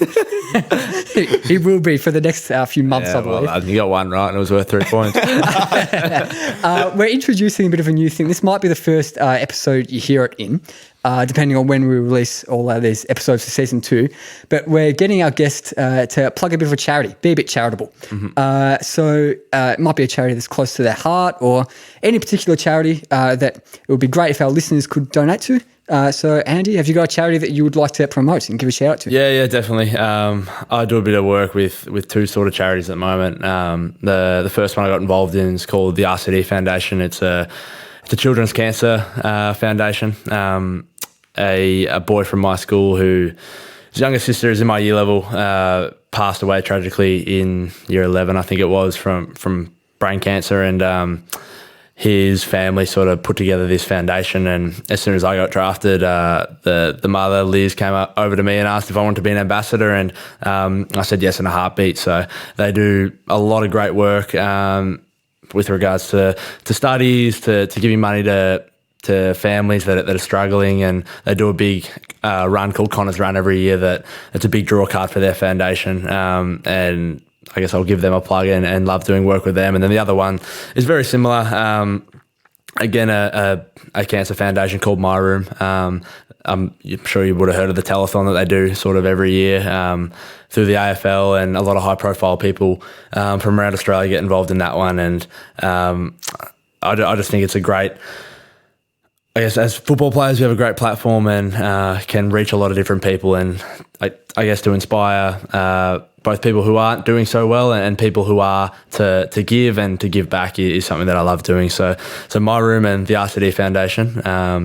He will be for the next few months, I believe. Well, you got one right and it was worth 3 points. We're introducing a bit of a new thing. This might be the first episode you hear it in, depending on when we release all these episodes for season 2. But we're getting our guest to plug a bit of a charity, be a bit charitable. So it might be a charity that's close to their heart or any particular charity that it would be great if our listeners could donate to. So, Andy, have you got a charity that you would like to promote and give a shout out to? Yeah, definitely. I do a bit of work with 2 sort of charities at the moment. The first one I got involved in is called the RCD Foundation. It's a children's cancer foundation. A boy from my school his younger sister is in my year level, passed away tragically in year 11, I think it was, from brain cancer, and his family sort of put together this foundation. And as soon as I got drafted, the mother, Liz, came over to me and asked if I wanted to be an ambassador, and I said yes in a heartbeat. So they do a lot of great work with regards to studies, to giving money to families that are struggling, and they do a big run called Connor's Run every year. It's a big draw card for their foundation, and I guess I'll give them a plug and love doing work with them. And then the other one is very similar. Again, a cancer foundation called My Room. I'm sure you would have heard of the telethon that they do sort of every year through the AFL, and a lot of high-profile people from around Australia get involved in that one. And I just think it's a great... I guess as football players, we have a great platform and can reach a lot of different people, and I guess to inspire both people who aren't doing so well and people who are to give and to give back is something that I love doing. So My Room and the RCD Foundation,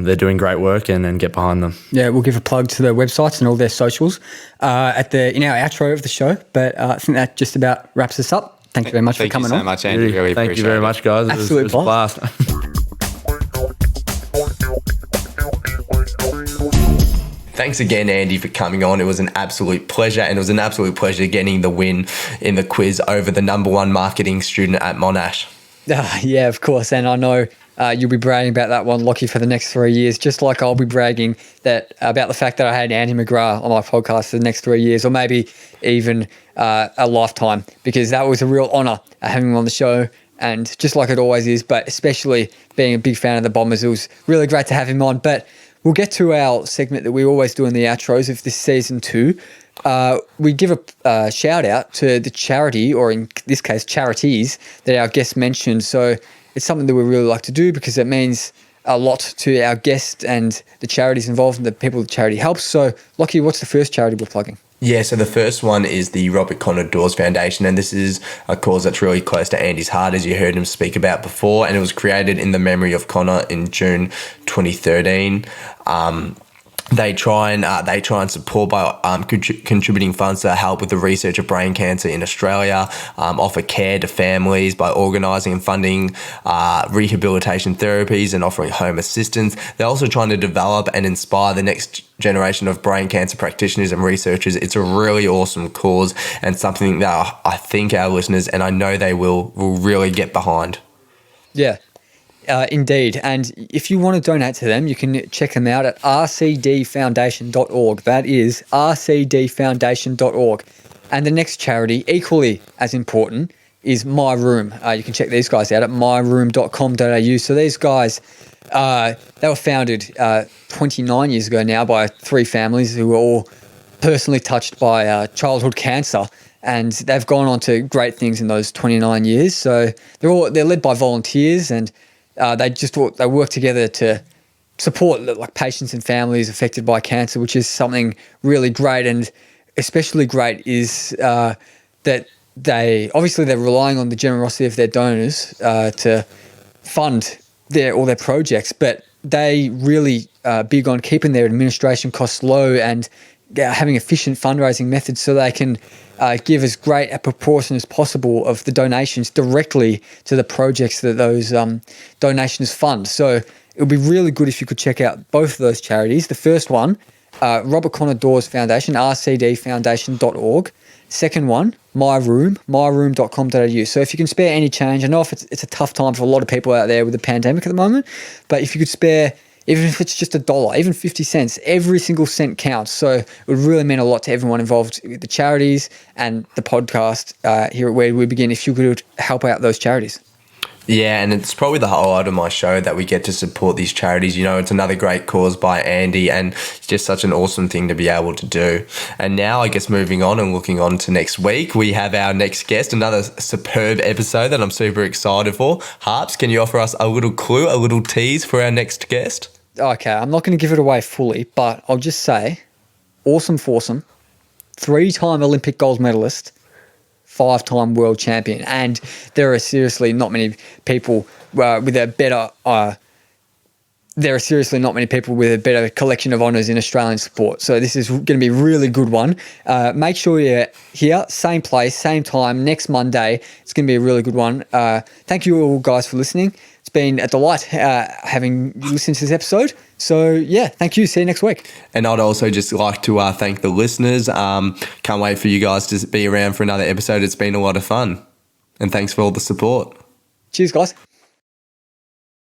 they're doing great work, and get behind them. Yeah, we'll give a plug to their websites and all their socials in our outro of the show. But I think that just about wraps us up. Thank you very much for coming on. Thank you so much, Andy. Really Thank you very much, guys. It was a blast. Thanks again, Andy, for coming on. It was an absolute pleasure, and it was an absolute pleasure getting the win in the quiz over the #1 marketing student at Monash. Yeah, of course. And I know you'll be bragging about that one, Lockie, for the next 3 years, just like I'll be bragging about the fact that I had Andy McGrath on my podcast for the next 3 years, or maybe even a lifetime, because that was a real honour having him on the show. And just like it always is, but especially being a big fan of the Bombers, it was really great to have him on. But we'll get to our segment that we always do in the outros of this season 2. We give a shout out to the charity, or in this case, charities that our guest mentioned. So it's something that we really like to do because it means a lot to our guest and the charities involved and the people the charity helps. So, Lockie, what's the first charity we're plugging? Yeah, so the first one is the Robert Connor Dawes Foundation, and this is a cause that's really close to Andy's heart, as you heard him speak about before, and it was created in the memory of Connor in June 2013. They try and support by contributing funds to help with the research of brain cancer in Australia, offer care to families by organising and funding rehabilitation therapies and offering home assistance. They're also trying to develop and inspire the next generation of brain cancer practitioners and researchers. It's a really awesome cause and something that I think our listeners, and I know they will really get behind. Yeah. Indeed. And if you want to donate to them, you can check them out at rcdfoundation.org. That is rcdfoundation.org. And the next charity, equally as important, is My Room. You can check these guys out at myroom.com.au. So these guys They were founded 29 years ago now by 3 families who were all personally touched by childhood cancer, and they've gone on to great things in those 29 years. So they're led by volunteers, and they work together to support like patients and families affected by cancer, which is something really great. And especially great is that they're relying on the generosity of their donors to fund all their projects, but they really big on keeping their administration costs low and having efficient fundraising methods so they can give as great a proportion as possible of the donations directly to the projects that those donations fund. So it would be really good if you could check out both of those charities. The first one, Robert Connor Dawes Foundation, rcdfoundation.org. Second one, myroom.com.au. So if you can spare any change, I know it's a tough time for a lot of people out there with the pandemic at the moment, but if you could spare, even if it's just $1, even 50 cents, every single cent counts. So it would really mean a lot to everyone involved with the charities and the podcast here at Where We Begin if you could help out those charities. Yeah, and it's probably the highlight of my show that we get to support these charities. You know, it's another great cause by Andy, and it's just such an awesome thing to be able to do. And now, I guess, moving on and looking on to next week, we have our next guest, another superb episode that I'm super excited for. Harps, can you offer us a little clue, a little tease for our next guest? Okay, I'm not going to give it away fully, but I'll just say, awesome foursome, 3-time Olympic gold medalist, 5-time world champion, and there are seriously not many people with a better. There are seriously not many people with a better collection of honours in Australian sport. So this is going to be a really good one. Make sure you're here, same place, same time, next Monday. It's going to be a really good one. Thank you all guys for listening. It's been a delight having you listen to this episode. So yeah, thank you. See you next week. And I'd also just like to thank the listeners. Can't wait for you guys to be around for another episode. It's been a lot of fun. And thanks for all the support. Cheers, guys.